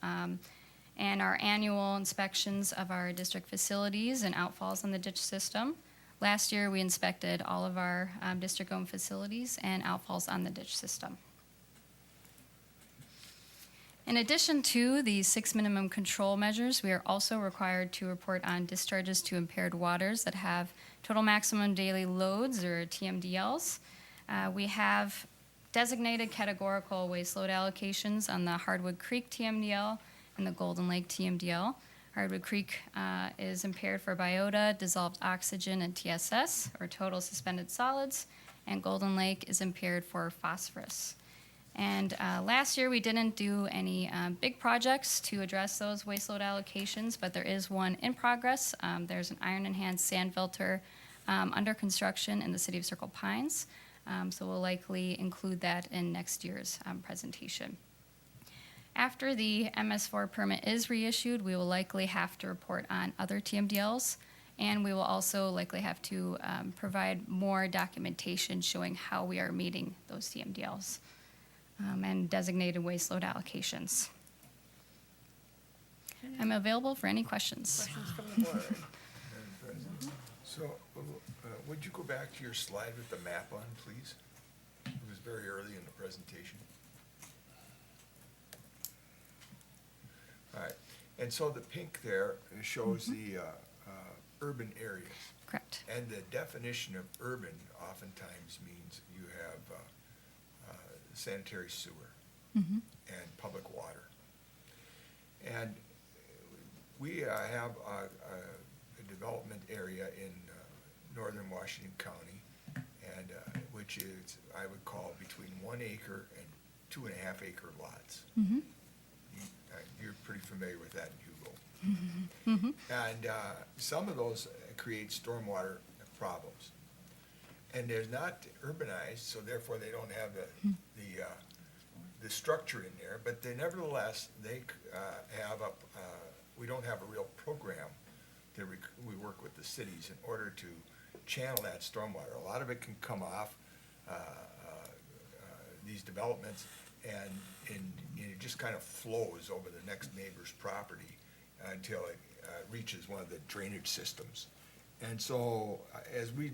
and our annual inspections of our district facilities and outfalls on the ditch system. Last year, we inspected all of our district-owned facilities and outfalls on the ditch system. In addition to these 6 minimum control measures, we are also required to report on discharges to impaired waters that have total maximum daily loads, or TMDLs. We have designated categorical waste load allocations on the Hardwood Creek TMDL and the Golden Lake TMDL. Hardwood Creek is impaired for biota, dissolved oxygen, and TSS, or total suspended solids, and Golden Lake is impaired for phosphorus. And last year, we didn't do any big projects to address those waste load allocations, but there is one in progress. There's an iron-enhanced sand filter under construction in the city of Circle Pines, so we'll likely include that in next year's presentation. After the MS4 permit is reissued, we will likely have to report on other TMDLs, and we will also likely have to provide more documentation showing how we are meeting those TMDLs. And designated waste load allocations. I'm available for any questions. Questions from the board? Madam President. So, would you go back to your slide with the map on, please? It was very early in the presentation. All right, and so the pink there shows the urban areas. Correct. And the definition of urban oftentimes means you have sanitary sewer and public water. And we have a development area in northern Washington County, and which is, I would call, between 1 acre and 2.5 acre lots. You're pretty familiar with that in Hugo. And some of those create stormwater problems. And they're not urbanized, so therefore they don't have the structure in there, but they nevertheless, they have we don't have a real program that we work with the cities in order to channel that stormwater. A lot of it can come off these developments, and it just kind of flows over the next neighbor's property until it reaches one of the drainage systems. And so as we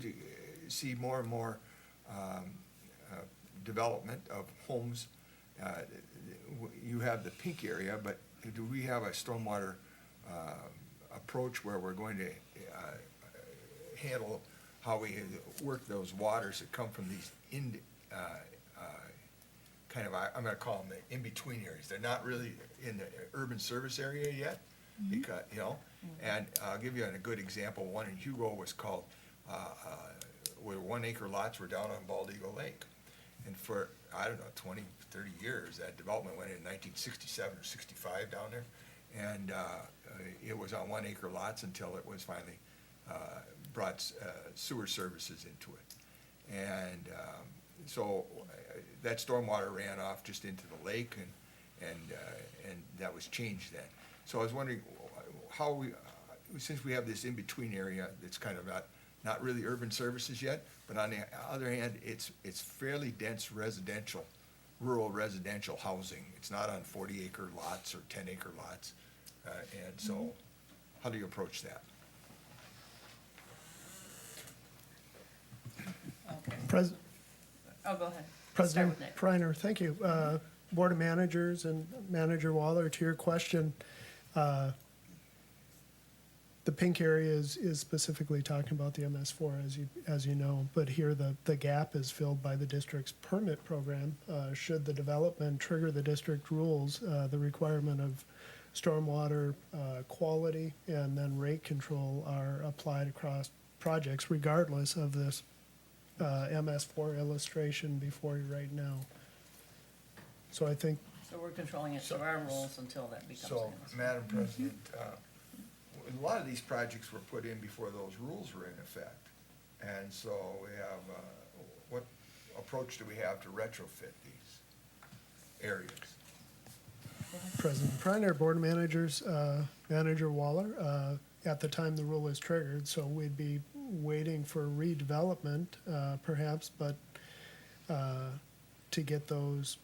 see more and more development of homes, you have the pink area, but do we have a stormwater approach where we're going to handle how we work those waters that come from these kind of, I'm gonna call them the in-between areas. They're not really in the urban service area yet, because, and I'll give you a good example. One in Hugo was called, where 1 acre lots were down on Bald Eagle Lake. And for, I don't know, 20, 30 years, that development went in 1967 or 65 down there. And it was on 1 acre lots until it was finally brought sewer services into it. And so that stormwater ran off just into the lake and that was changed then. So I was wondering how we, since we have this in-between area that's kind of not really urban services yet, but on the other hand, it's fairly dense residential, rural residential housing. It's not on 40-acre lots or 10-acre lots. And so how do you approach that? Okay. Pres- Oh, go ahead. President Start with Nick. Preiner, thank you. Board of Managers and Manager Waller, to your question, the pink area is specifically talking about the MS4, as you know, but here the gap is filled by the district's permit program. Should the development trigger the district rules, the requirement of stormwater quality and then rate control are applied across projects regardless of this MS4 illustration before you right now. So I think So we're controlling it through our rules until that becomes. So, MS4. Madam President, a lot of these projects were put in before those rules were in effect. And so we have, what approach do we have to retrofit these areas? President Preiner, Board of Managers, Manager Waller, at the time the rule is triggered, so we'd be waiting for redevelopment, perhaps, but to get those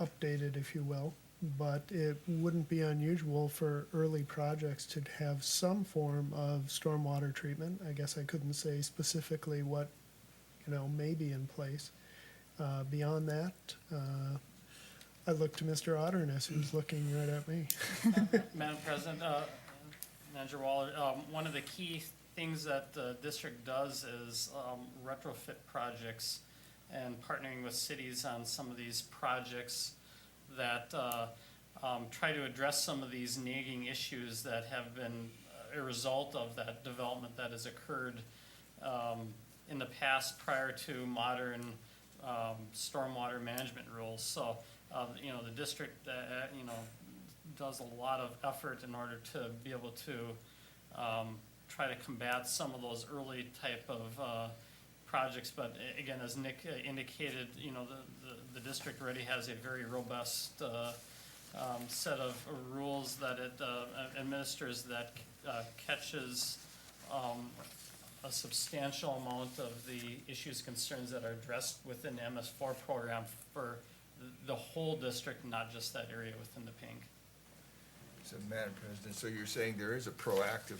updated, if you will. But it wouldn't be unusual for early projects to have some form of stormwater treatment. I guess I couldn't say specifically what, may be in place. Beyond that, I look to Mr. Otterness, who's looking right at me. Madam President, Manager Waller, one of the key things that the district does is retrofit projects and partnering with cities on some of these projects that try to address some of these nagging issues that have been a result of that development that has occurred in the past prior to modern stormwater management rules. So, the district, does a lot of effort in order to be able to try to combat some of those early type of projects. But again, as Nick indicated, the district already has a very robust set of rules that it administers that catches a substantial amount of the issues, concerns that are addressed within the MS4 program for the whole district, not just that area within the pink. So, Madam President, so you're saying there is a proactive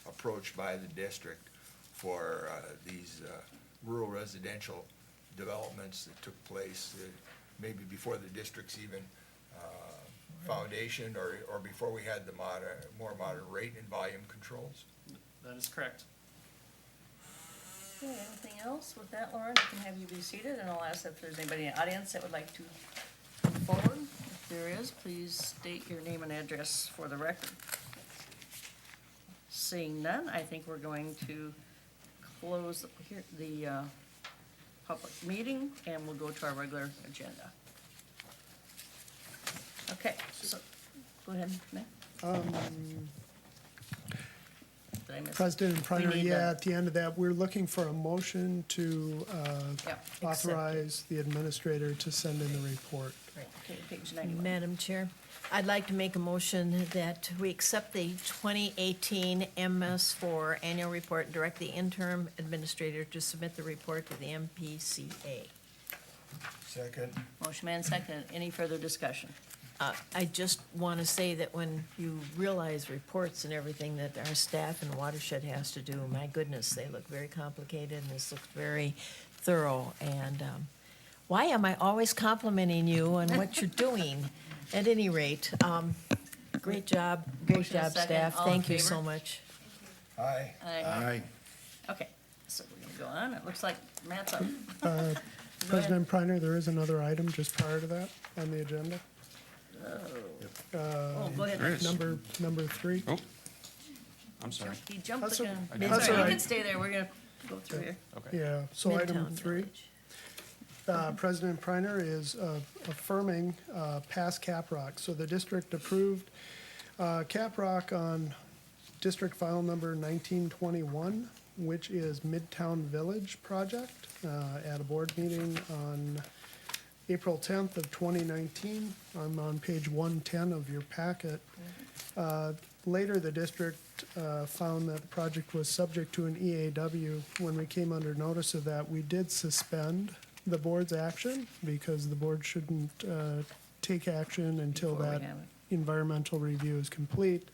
approach by the district for these rural residential developments that took place maybe before the district's even foundation or before we had the more modern rate and volume controls? That is correct. Okay, anything else? With that, Lauren, I can have you be seated, and I'll ask if there's anybody in the audience that would like to come forward. If there is, please state your name and address for the record. Seeing none, I think we're going to close the public meeting, and we'll go to our regular agenda. Okay, so, go ahead, Nick. Did I miss? President We Preiner, need yeah, at the end of that, we're looking for a motion to Yep, accept it. authorize the administrator to send in the report. Right, okay, page 91. Madam Chair, I'd like to make a motion that we accept the 2018 MS4 annual report and direct the interim administrator to submit the report to the MPCA. Second. Motion made and seconded. Any further discussion? I just want to say that when you realize reports and everything that our staff in Watershed has to do, my goodness, they look very complicated, and this looks very thorough. And why am I always complimenting you on what you're doing? At any rate, great job, Motion and second. staff. All in Thank you favor? so much. Aye. Aye. Okay, so we're gonna go on. It looks like Matt's up. President Preiner, there is another item just prior to that on the agenda. Oh, go ahead. There is. Number 3. Oh, I'm sorry. He jumped That's the o- gun. that's Sorry, all you right. can stay there. We're gonna go through here. Okay. Yeah, so item Midtown 3. Village. President Preiner is affirming past CAPROC. So the district approved CAPROC on district file number 1921, which is Midtown Village project, at a board meeting on April 10th of 2019. I'm on page 110 of your packet. Later, the district found that the project was subject to an EAW. When we came under notice of that, we did suspend the board's action because the board shouldn't take action until Before we that have it. environmental review is complete.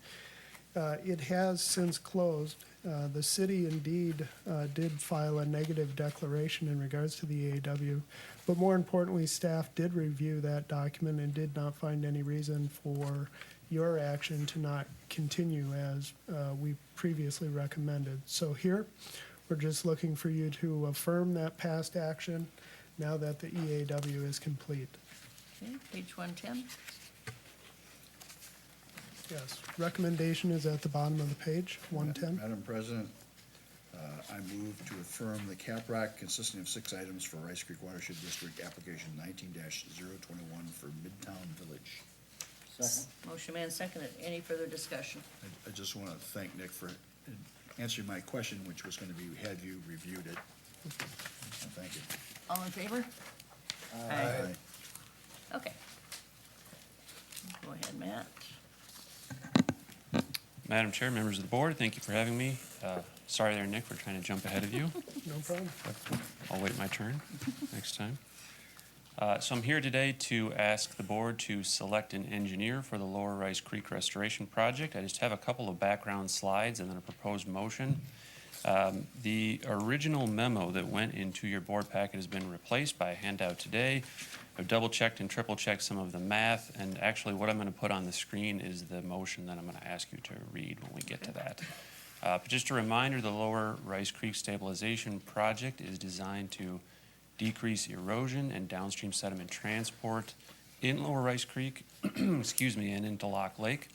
It has since closed. The city indeed did file a negative declaration in regards to the EAW, but more importantly, staff did review that document and did not find any reason for your action to not continue as we previously recommended. So here, we're just looking for you to affirm that past action now that the EAW is complete. Okay, page 110. Yes, recommendation is at the bottom of the page, 110. Madam President, I move to affirm the CAPRAC consisting of 6 items for Rice Creek Watershed District application 19-021 for Midtown Village. Motion made and seconded. Any further discussion? I just want to thank Nick for answering my question, which was going to be, have you reviewed it? Thank you. All in favor? Aye. Okay. Go ahead, Matt. Madam Chair, members of the board, thank you for having me. Sorry there, Nick, for trying to jump ahead of you. No problem. I'll wait my turn next time. So I'm here today to ask the board to select an engineer for the Lower Rice Creek Restoration Project. I just have a couple of background slides and then a proposed motion. The original memo that went into your board packet has been replaced by a handout today. I've double-checked and triple-checked some of the math, and actually what I'm going to put on the screen is the motion that I'm going to ask you to read when we get to that. But just a reminder, the Lower Rice Creek Stabilization Project is designed to decrease erosion and downstream sediment transport in Lower Rice Creek, excuse me, and into Lock Lake.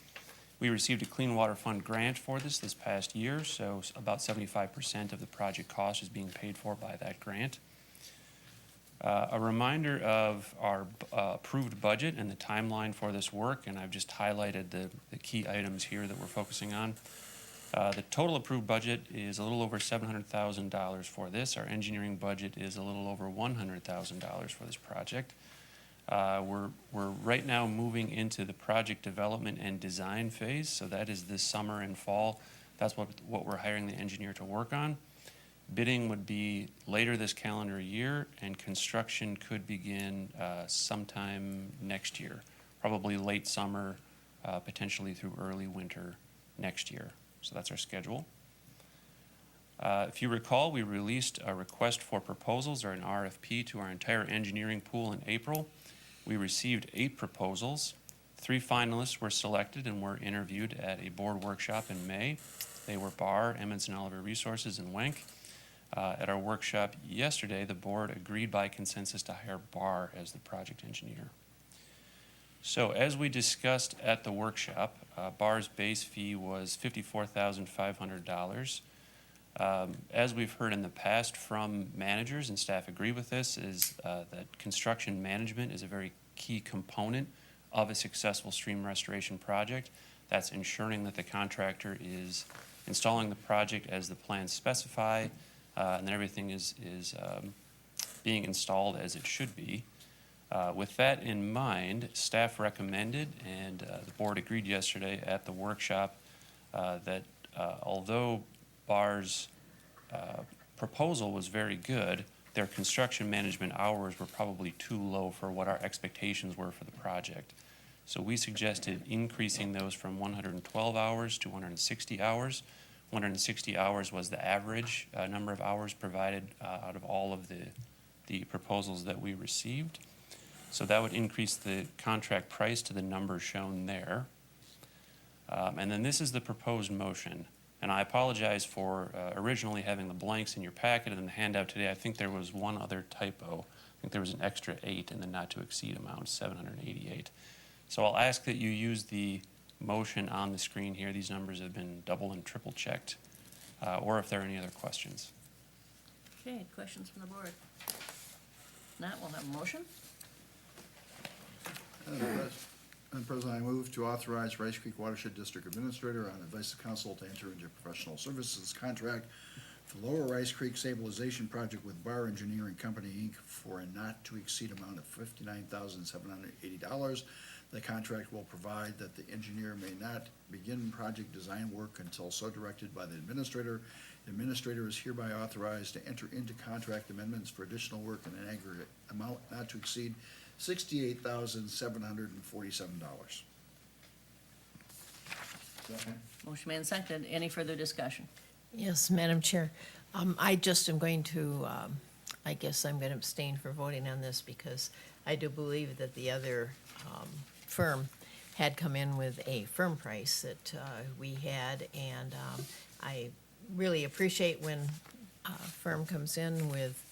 We received a Clean Water Fund grant for this past year, so about 75% of the project cost is being paid for by that grant. A reminder of our approved budget and the timeline for this work, and I've just highlighted the key items here that we're focusing on. The total approved budget is a little over $700,000 for this. Our engineering budget is a little over $100,000 for this project. We're right now moving into the project development and design phase, so that is this summer and fall. That's what we're hiring the engineer to work on. Bidding would be later this calendar year, and construction could begin sometime next year, probably late summer, potentially through early winter next year. So that's our schedule. If you recall, we released a request for proposals, or an RFP, to our entire engineering pool in April. We received 8 proposals. 3 finalists were selected and were interviewed at a board workshop in May. They were Barr, Emmons and Oliver Resources, and Wenck. At our workshop yesterday, the board agreed by consensus to hire Barr as the project engineer. So as we discussed at the workshop, Barr's base fee was $54,500. As we've heard in the past from managers, and staff agree with this, is that construction management is a very key component of a successful stream restoration project. That's ensuring that the contractor is installing the project as the plans specify, and that everything is being installed as it should be. With that in mind, staff recommended, and the board agreed yesterday at the workshop, that although Barr's proposal was very good, their construction management hours were probably too low for what our expectations were for the project. So we suggested increasing those from 112 hours to 160 hours. 160 hours was the average number of hours provided out of all of the proposals that we received. So that would increase the contract price to the number shown there. And then this is the proposed motion. And I apologize for originally having the blanks in your packet and in the handout today. I think there was one other typo. I think there was an extra 8 in the not to exceed amount, 788. So I'll ask that you use the motion on the screen here. These numbers have been double and triple checked, or if there are any other questions. Okay, questions from the board? Not, we'll have a motion. Madam President, I move to authorize Rice Creek Watershed District Administrator on advice of council to enter into a professional services contract the Lower Rice Creek Stabilization Project with Bar Engineering Company, Inc. for a not-to-exceed amount of $59,780. The contract will provide that the engineer may not begin project design work until so directed by the administrator. The administrator is hereby authorized to enter into contract amendments for additional work in an aggregate amount not to exceed $68,747. Motion made and seconded. Any further discussion? Yes, Madam Chair. I just am going to, I guess I'm going to abstain for voting on this because I do believe that the other firm had come in with a firm price that we had, and I really appreciate when a firm comes in with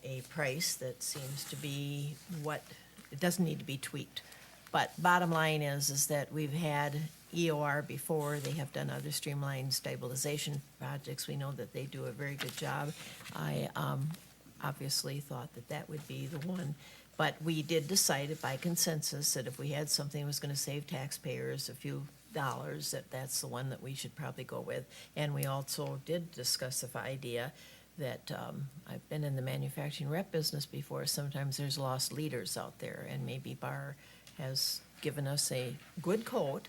a price that seems to be what, it doesn't need to be tweaked. But bottom line is that we've had EOR before, they have done other streamlined stabilization projects. We know that they do a very good job. I obviously thought that that would be the one. But we did decide by consensus that if we had something that was gonna save taxpayers a few dollars, that that's the one that we should probably go with. And we also did discuss the idea that, I've been in the manufacturing rep business before, sometimes there's lost leaders out there, and maybe Bar has given us a good quote,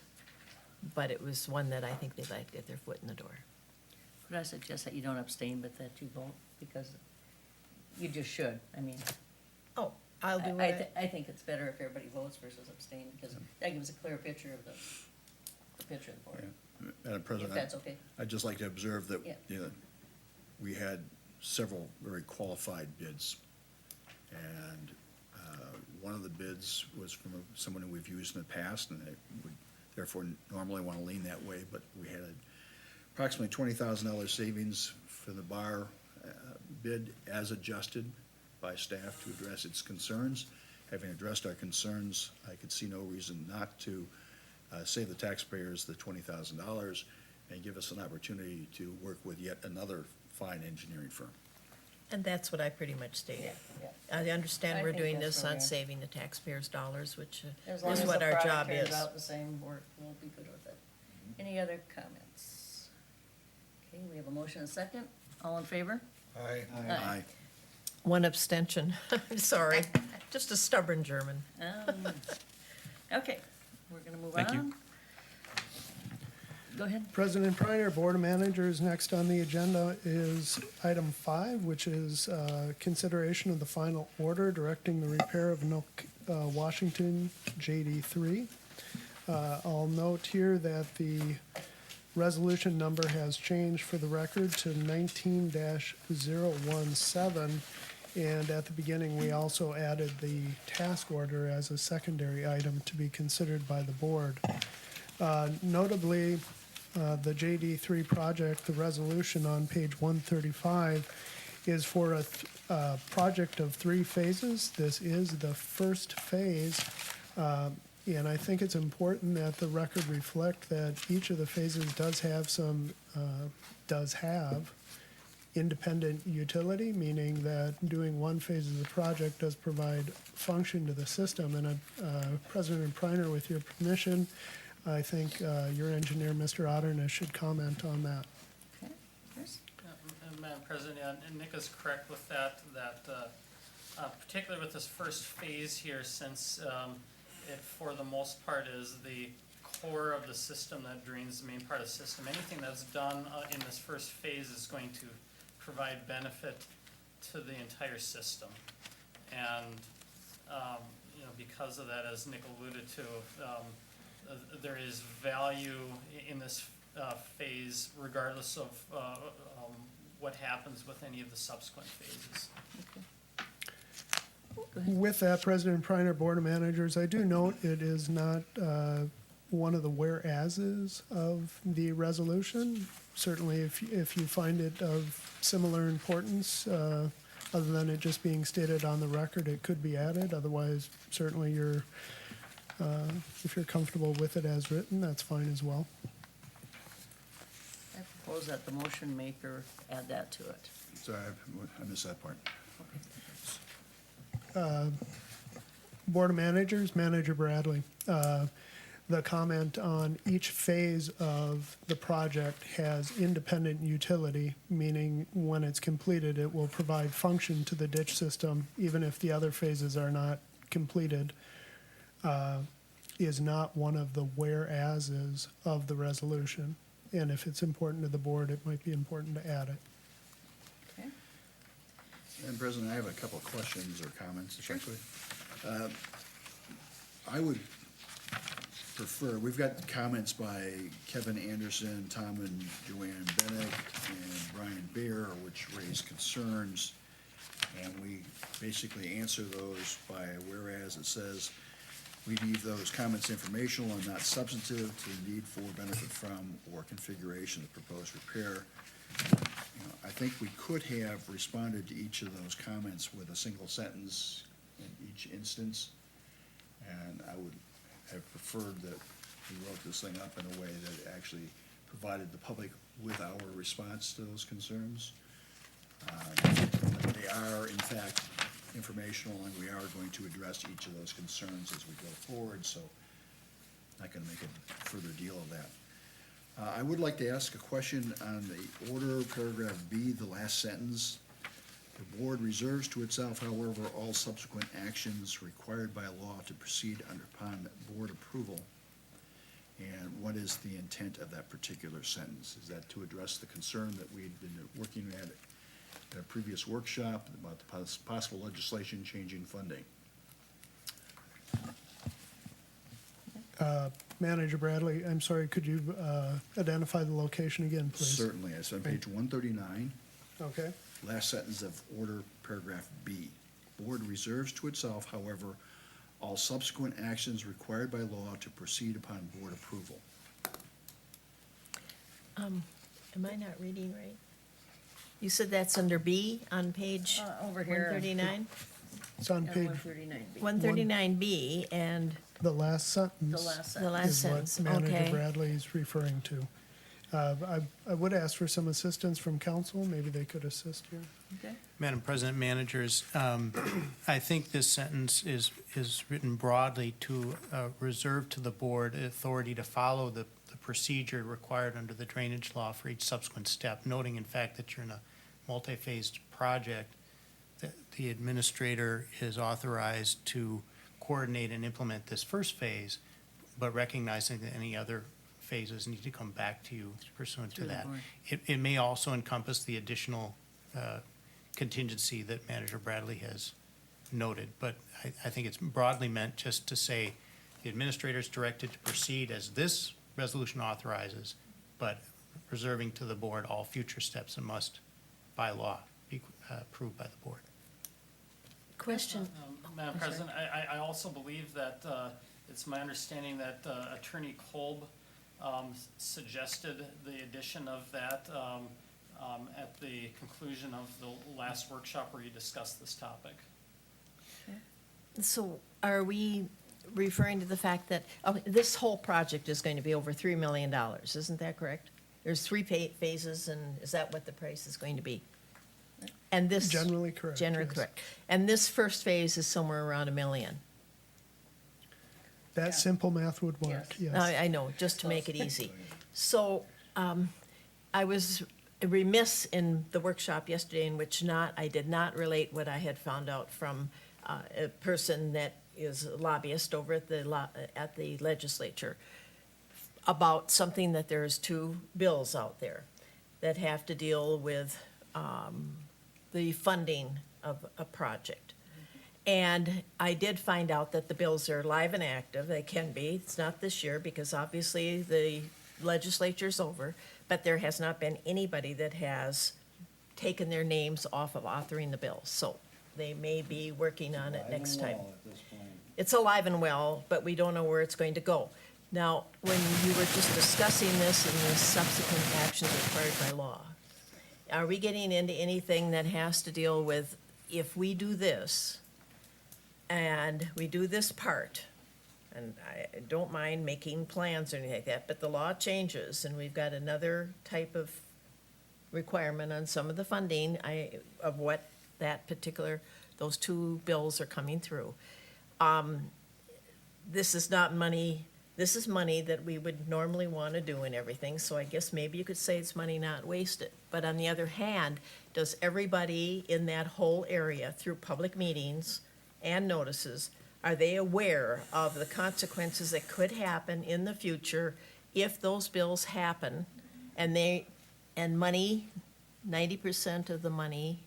but it was one that I think they'd like to get their foot in the door. Could I suggest that you don't abstain, but that you vote? Because you just should. I mean, Oh, I'll do I it. I think it's better if everybody votes versus abstain, because that gives a clear picture of the picture of the board. Madam If President, that's okay. I'd just like to observe that, Yeah. you know, we had several very qualified bids. And one of the bids was from someone who we've used in the past, and I would therefore normally want to lean that way, but we had approximately $20,000 savings for the Bar bid as adjusted by staff to address its concerns. Having addressed our concerns, I could see no reason not to save the taxpayers the $20,000 and give us an opportunity to work with yet another fine engineering firm. And that's what I pretty much stated. Yeah. I understand I we're think doing that's this where on we are. saving the taxpayers' dollars, which As long is as what the our product job turns is. out the same, we'll be good with it. Any other comments? Okay, we have a motion and a second. All in favor? Aye. Aye. One abstention. I'm sorry, just a stubborn German. Okay, we're gonna move Thank you. on. Go ahead. President Priner, Board of Managers, next on the agenda is item 5, which is consideration of the final order directing the repair of Nook, Washington JD 3. I'll note here that the resolution number has changed for the record to 19-017. And at the beginning, we also added the task order as a secondary item to be considered by the board. Notably, the JD3 project, the resolution on page 135, is for a project of 3 phases. This is the first phase, and I think it's important that the record reflect that each of the phases does have independent utility, meaning that doing one phase of the project does provide function to the system. And President Priner, with your permission, I think your engineer, Mr. Otterness, should comment on that. Okay, Chris? And Madam President, and Nick is correct with that, particularly with this first phase here, since it, for the most part, is the core of the system that drains the main part of the system. Anything that's done in this first phase is going to provide benefit to the entire system. And, because of that, as Nick alluded to, there is value in this phase regardless of what happens with any of the subsequent phases. With that, President Priner, Board of Managers, I do note it is not one of the whereases of the resolution. Certainly, if you find it of similar importance, other than it just being stated on the record, it could be added. Otherwise, certainly if you're comfortable with it as written, that's fine as well. I propose that the motion maker add that to it. Sorry, I missed that part. Board of Managers, Manager Bradley. the comment on each phase of the project has independent utility, meaning when it's completed, it will provide function to the ditch system, even if the other phases are not completed, is not one of the whereases of the resolution. And if it's important to the board, it might be important to add it. Okay. Madam President, I have a couple of questions or comments, essentially. I would prefer, we've got comments by Kevin Anderson, Tom and Joanne Bennett, and Brian Beer, which raise concerns, and we basically answer those by a whereas it says, we leave those comments informational and not substantive to the need for, benefit from, or configuration of proposed repair. You know, I think we could have responded to each of those comments with a single sentence in each instance, and I would have preferred that we wrote this thing up in a way that actually provided the public with our response to those concerns. They are, in fact, informational, and we are going to address each of those concerns as we go forward, so not going to make a further deal of that. I would like to ask a question on the order, paragraph B, the last sentence. The board reserves to itself, however, all subsequent actions required by law to proceed upon board approval. And what is the intent of that particular sentence? Is that to address the concern that we'd been working at a previous workshop about the possible legislation changing funding? Manager Bradley, I'm sorry, could you identify the location again, please? Certainly. It's on page 139, Okay. last sentence of order, paragraph B. Board reserves to itself, however, all subsequent actions required by law to proceed upon board approval. Am I not reading right? You said that's under B on page Over here. 139? It's on page, 139B. 139B, and the last sentence. The last the sentence. last is sentence, what Manager okay. Bradley is referring to. I would ask for some assistance from council, maybe they could assist you. Okay. Madam President, managers, I think this sentence is written broadly to reserve to the board authority to follow the procedure required under the drainage law for each subsequent step, noting in fact that you're in a multi-phased project, that the administrator is authorized to coordinate and implement this first phase, but recognizing that any other phases need to come back to you pursuant to To the that. board. It may also encompass the additional contingency that Manager Bradley has noted, but I think it's broadly meant just to say the administrator is directed to proceed as this resolution authorizes, but reserving to the board all future steps and must, by law, be approved by the board. Question, Madam I'm sorry. President, I also believe that it's my understanding that Attorney Kolb suggested the addition of that at the conclusion of the last workshop where you discussed this topic. so are we referring to the fact that, this whole project is going to be over $3 million, isn't that correct? There's three phases, and is that what the price is going to be? And this. Generally correct. Generally yes. correct. And this first phase is somewhere around $1 million. That simple math would work, yes. I know, just to make it easy. So, I was remiss in the workshop yesterday in which I did not relate what I had found out from a person that is a lobbyist over at the legislature about something that there's two bills out there that have to deal with the funding of a project. And I did find out that the bills are live and active. They can be. It's not this year because obviously the legislature's over, but there has not been anybody that has taken their names off of authoring the bills. So they may be working on it next time. It's alive and well, but we don't know where it's going to go. Now, when you were just discussing this and the subsequent actions required by law, are we getting into anything that has to deal with if we do this and we do this part, and I don't mind making plans or anything like that, but the law changes and we've got another type of requirement on some of the funding of what that particular, those two bills are coming through. This is not money this is money that we would normally want to do and everything, so I guess maybe you could say it's money not wasted. But on the other hand, does everybody in that whole area, through public meetings and notices, are they aware of the consequences that could happen in the future if those bills happen? And money, 90% of the money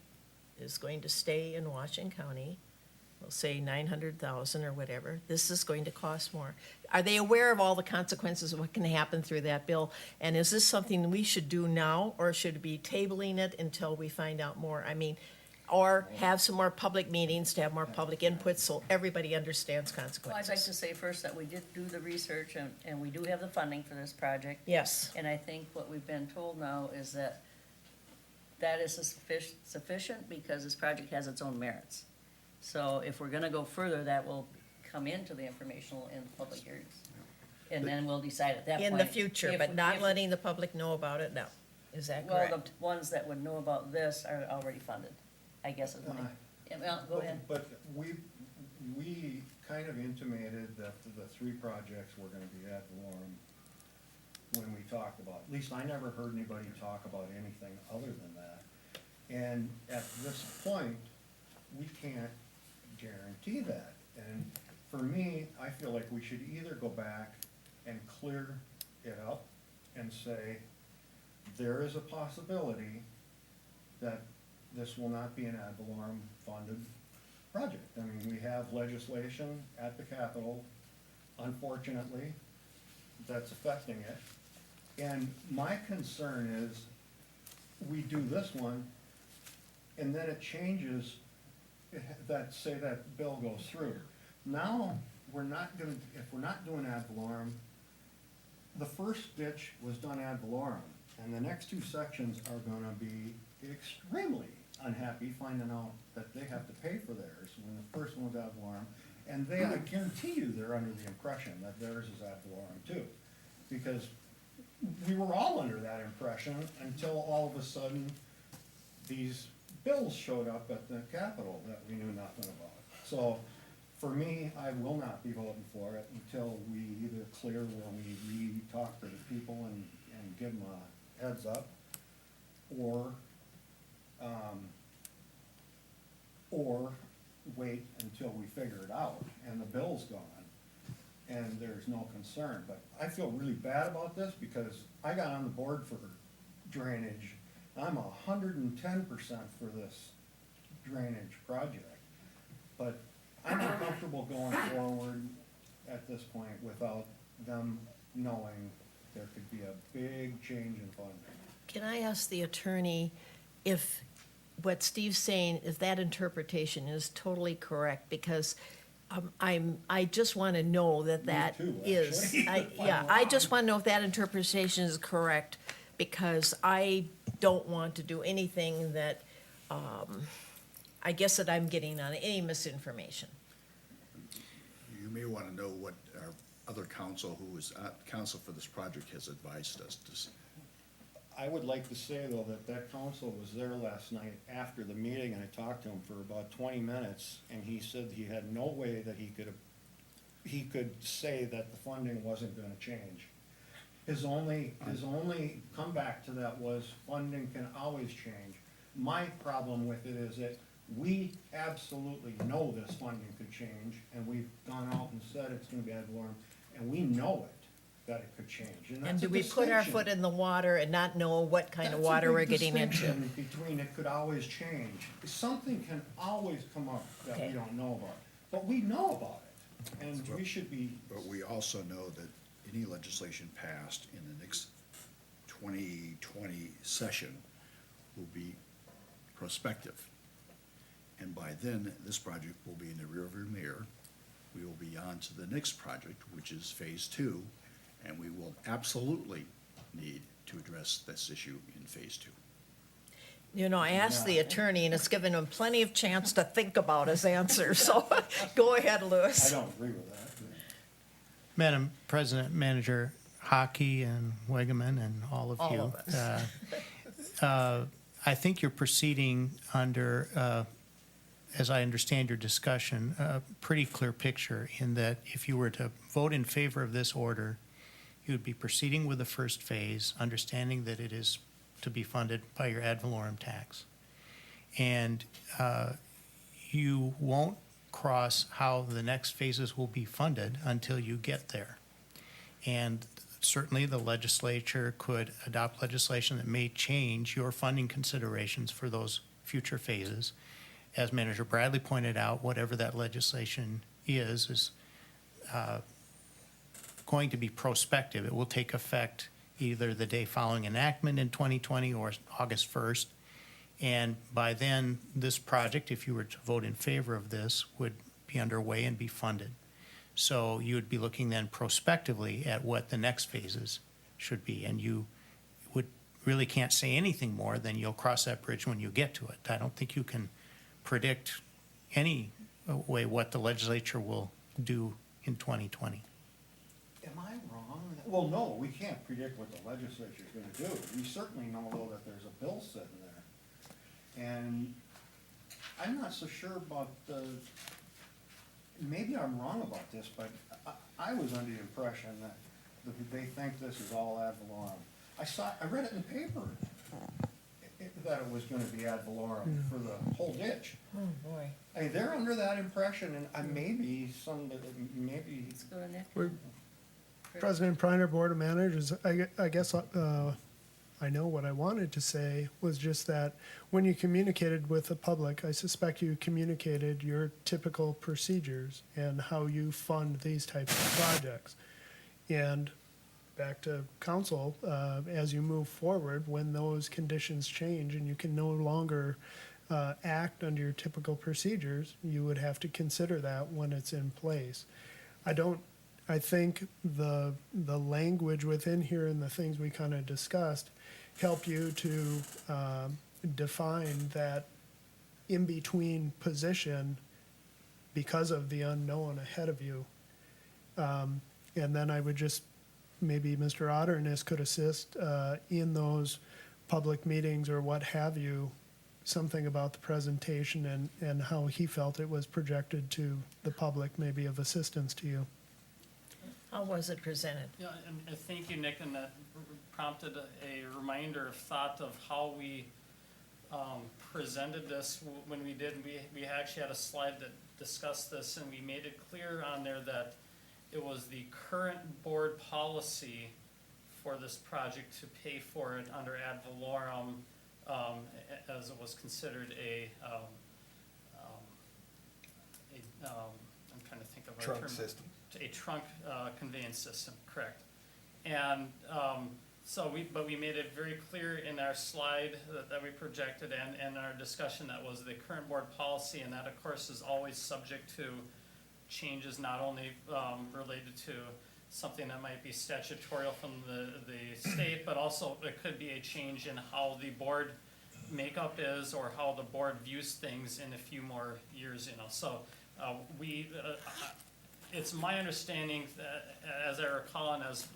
is going to stay in Washington County. We'll say 900,000 or whatever. This is going to cost more. Are they aware of all the consequences of what can happen through that bill? And is this something we should do now, or should we be tabling it until we find out more? I mean, or have some more public meetings to have more public input so everybody understands Well, I'd like consequences? to say first that we did do the research and we do have the funding for this project. Yes. And I think what we've been told now is that that is sufficient because this project has its own merits. So if we're gonna go further, that will come into the informational and public hearings. And then we'll decide at that point. In the future, if- but not if- letting the public know about it now. Is that Well, correct? the ones that would know about this are already funded, I guess is my, yeah, well, go ahead. But we kind of intimated that the three projects were gonna be ad valorem when we talked about, at least I never heard anybody talk about anything other than that. And at this point, we can't guarantee that. And for me, I feel like we should either go back and clear it up and say, there is a possibility that this will not be an ad valorem funded project. I mean, we have legislation at the Capitol, unfortunately, that's affecting it. And my concern is, we do this one, and then it changes, that, say that bill goes through. Now, we're not gonna, if we're not doing ad valorem, the first ditch was done ad valorem, and the next two sections are gonna be extremely unhappy finding out that they have to pay for theirs when the first one was ad valorem. And they, I guarantee you, they're under the impression that theirs is ad valorem too. Because we were all under that impression until all of a sudden, these bills showed up at the Capitol that we knew nothing about. So, for me, I will not be voting for it until we either clear where we re-talk to the people and give them a heads up, or wait until we figure it out and the bill's gone and there's no concern. But I feel really bad about this because I got on the board for drainage. I'm 110% for this drainage project. But I'm not comfortable going forward at this point without them knowing there could be a big change in funding. Can I ask the attorney if what Steve's saying, if that interpretation is totally correct? Because I just want to know that that too, is, actually. I just want to know if that interpretation is correct, because I don't want to do anything that, I guess that I'm getting on any misinformation. You may want to know what our other counsel, who is counsel for this project, has advised us to. I would like to say, though, that council was there last night after the meeting, and I talked to him for about 20 minutes, and he said he had no way that he could say that the funding wasn't gonna change. His only comeback to that was funding can always change. My problem with it is that we absolutely know this funding could change, and we've gone out and said it's gonna be ad valorem, and we know it, that it could change. And that's do a we put our distinction. foot in the water and not know what kind of That's a water big we're getting into? distinction between it could always change. Something can always come up that Okay. we don't know about, but we know about it, and we should be, But we also know that any legislation passed in the next 2020 session will be prospective. And by then, this project will be in the rearview mirror. We will be on to the next project, which is phase 2, and we will absolutely need to address this issue in phase 2. You know, I asked the attorney, and it's given him plenty of chance to think about his answer, so go ahead, I Louis. don't agree with that. Madam President, Manager Hockey and Wegeman and all of All you. of us. I think you're proceeding under as I understand your discussion, a pretty clear picture in that if you were to vote in favor of this order, you would be proceeding with the first phase, understanding that it is to be funded by your ad valorem tax. And you won't cross how the next phases will be funded until you get there. And certainly the legislature could adopt legislation that may change your funding considerations for those future phases. As Manager Bradley pointed out, whatever that legislation is going to be prospective. It will take effect either the day following enactment in 2020 or August 1st. And by then, this project, if you were to vote in favor of this, would be underway and be funded. So you would be looking then prospectively at what the next phases should be. And you would really can't say anything more than you'll cross that bridge when you get to it. I don't think you can predict any way what the legislature will do in 2020. Am I wrong? Well, no, we can't predict what the legislature's gonna do. We certainly know though that there's a bill sitting there. And I'm not so sure about maybe I'm wrong about this, but I was under the impression that they think this is all ad valorem. I read it in the paper, that it was gonna be ad valorem for the whole ditch. Oh, boy. I mean, they're under that impression, and maybe Let's go to Nick. We're- President Priner, Board of Managers, I guess I know what I wanted to say was just that when you communicated with the public, I suspect you communicated your typical procedures and how you fund these types of projects. And back to council, as you move forward, when those conditions change and you can no longer act under your typical procedures, you would have to consider that when it's in place. I think the language within here and the things we kind of discussed help you to define that in-between position because of the unknown ahead of you. And then I would just, maybe Mr. Otterness could assist in those public meetings or what have you, something about the presentation and how he felt it was projected to the public, maybe of assistance to you. How was it presented? Yeah, and thank you, Nick, and that prompted a reminder of thought of how we presented this when we did. We actually had a slide that discussed this, and we made it clear on there that it was the current board policy for this project to pay for it under ad valorem, as it was considered I'm trying to think of our term. Trunk system. A trunk conveyance system, correct. And but we made it very clear in our slide that we projected and our discussion that was the current board policy, and that of course is always subject to changes, not only related to something that might be statutorial from the state, but also it could be a change in how the board makeup is or how the board views things in a few more years, So it's my understanding that, as I recall, and as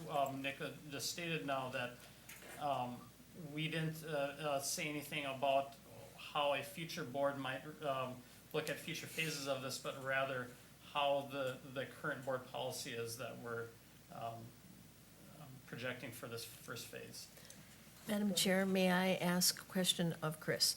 Nick just stated now, that we didn't say anything about how a future board might look at future phases of this, but rather how the current board policy is that we're projecting for this first phase. Madam Chair, may I ask a question of Chris?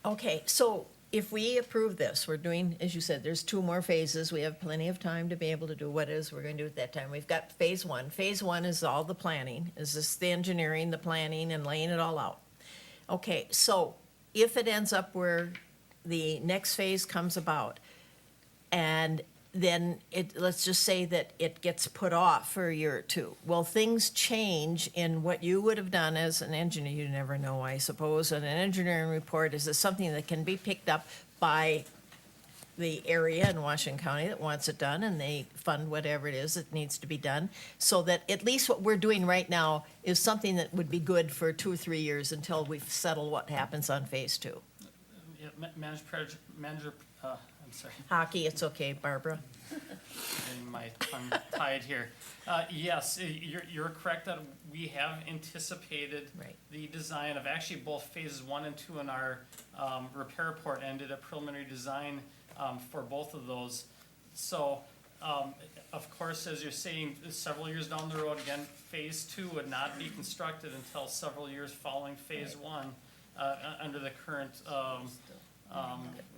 Okay, so if we approve this, we're doing, as you said, there's 2 more phases. We have plenty of time to be able to do what it is we're going to do at that time. We've got phase 1. Phase 1 is all the planning. Is this the engineering, the planning, and laying it all out? Okay, so if it ends up where the next phase comes about, and then let's just say that it gets put off for a year or 2. Will things change in what you would have done as an engineer? You never know, I suppose. In an engineering report, is this something that can be picked up by the area in Washington County that wants it done, and they fund whatever it is that needs to be done, so that at least what we're doing right now is something that would be good for 2 or 3 years until we've settled what happens on phase 2? Yeah, I'm sorry. Hockey, it's okay, Barbara. In my tongue tied here. Yes, you're correct that we have anticipated Right. the design of actually both phases 1 and 2 in our repair report, and did a preliminary design for both of those. So, of course, as you're saying, several years down the road, again, phase 2 would not be constructed until several years following phase 1, under the current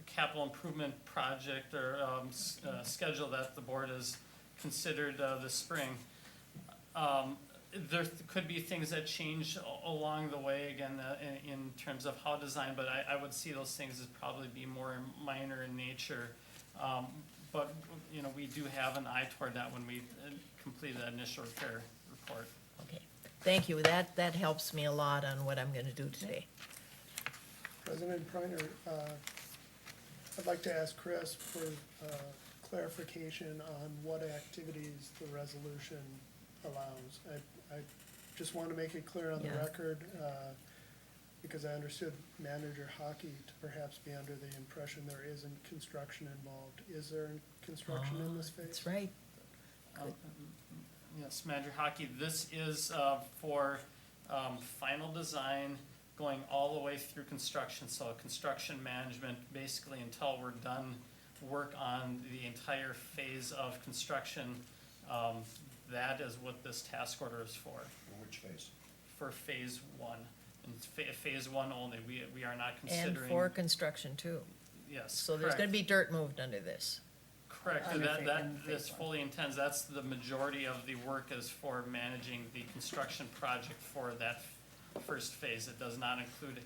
capital improvement project or schedule that the board has considered this spring. There could be things that change along the way, again, in terms of how designed, but I would see those things as probably be more minor in nature. But, you know, we do have an eye toward that when we complete the initial repair report. Okay, thank you. That helps me a lot on what I'm gonna do today. President Preiner, I'd like to ask Chris for clarification on what activities the resolution allows. I just want to make it clear on the Yeah. record, because I understood Manager Hockey to perhaps be under the impression there isn't construction involved. Is there construction in this phase? That's right. Yes, Manager Hockey, this is for final design going all the way through construction, so construction management, basically until we're done work on the entire phase of construction. That is what this task order is for, Which phase? for phase 1. And phase 1 only, we are not And considering. for construction too. Yes, So there's gonna correct. be dirt moved under this. Correct, Under and fa- that in this phase one. fully intends, that's the majority of the work is for managing the construction project for that first phase. It does not include,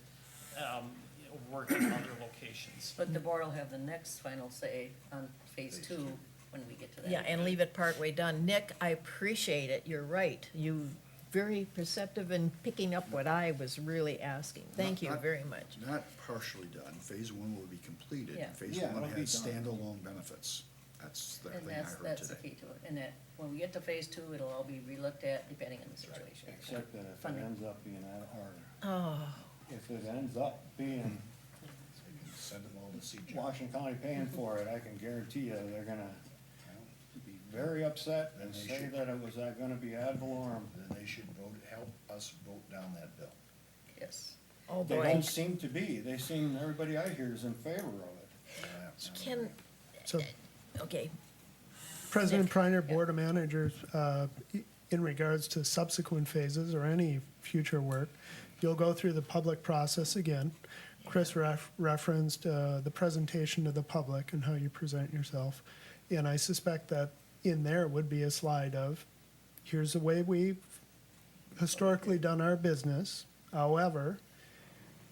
work in other locations. But the board will have the next final say on phase 2 when we get to that. Yeah, and leave it partway done. Nick, I appreciate it. You're right. You very perceptive in picking up what I was really asking. Thank you Not- very much. Not partially done. Phase 1 will be completed. Yeah. Phase Yeah, 1 it'll be has done. standalone benefits. That's the And thing I that's heard the today. key to it. And that, when we get to phase 2, it'll all be relooked at depending on the situation. Except that if it Funding. ends up being, or Oh, if it ends up being Send them all to CJ. Washington County paying for it, I can guarantee you, they're gonna be very upset and Then they say should. that it was gonna be ad valorem. Then they should help us vote down that bill. Yes. oh They boy. don't seem to be. They seem, everybody I hear is in favor of it. Can, So, okay, President Nick. Preiner, Board of Managers, in regards to subsequent phases or any future work, you'll go through the public process again. Chris referenced the presentation to the public and how you present yourself. And I suspect that in there would be a slide of, here's the way we've historically done our business. However,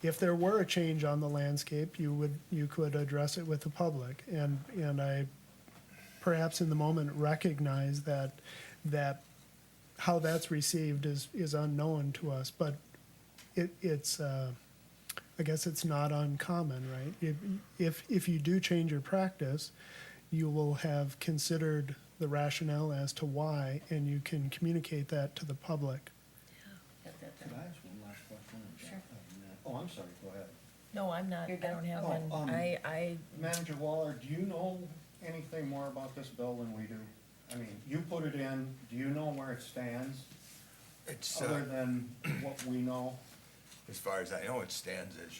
if there were a change on the landscape, you could address it with the public. And I perhaps in the moment recognize that how that's received is unknown to us, but it's I guess it's not uncommon, right? If you do change your practice, you will have considered the rationale as to why, and you can communicate that to the public. At that Could time. I ask one last question? Sure. Oh, I'm sorry, go ahead. no, I'm not, I You're done? don't have Oh, one. I, Manager Waller, do you know anything more about this bill than we do? I mean, you put it in, do you know where it stands, It's, other than what we know? as far as I know, it stands as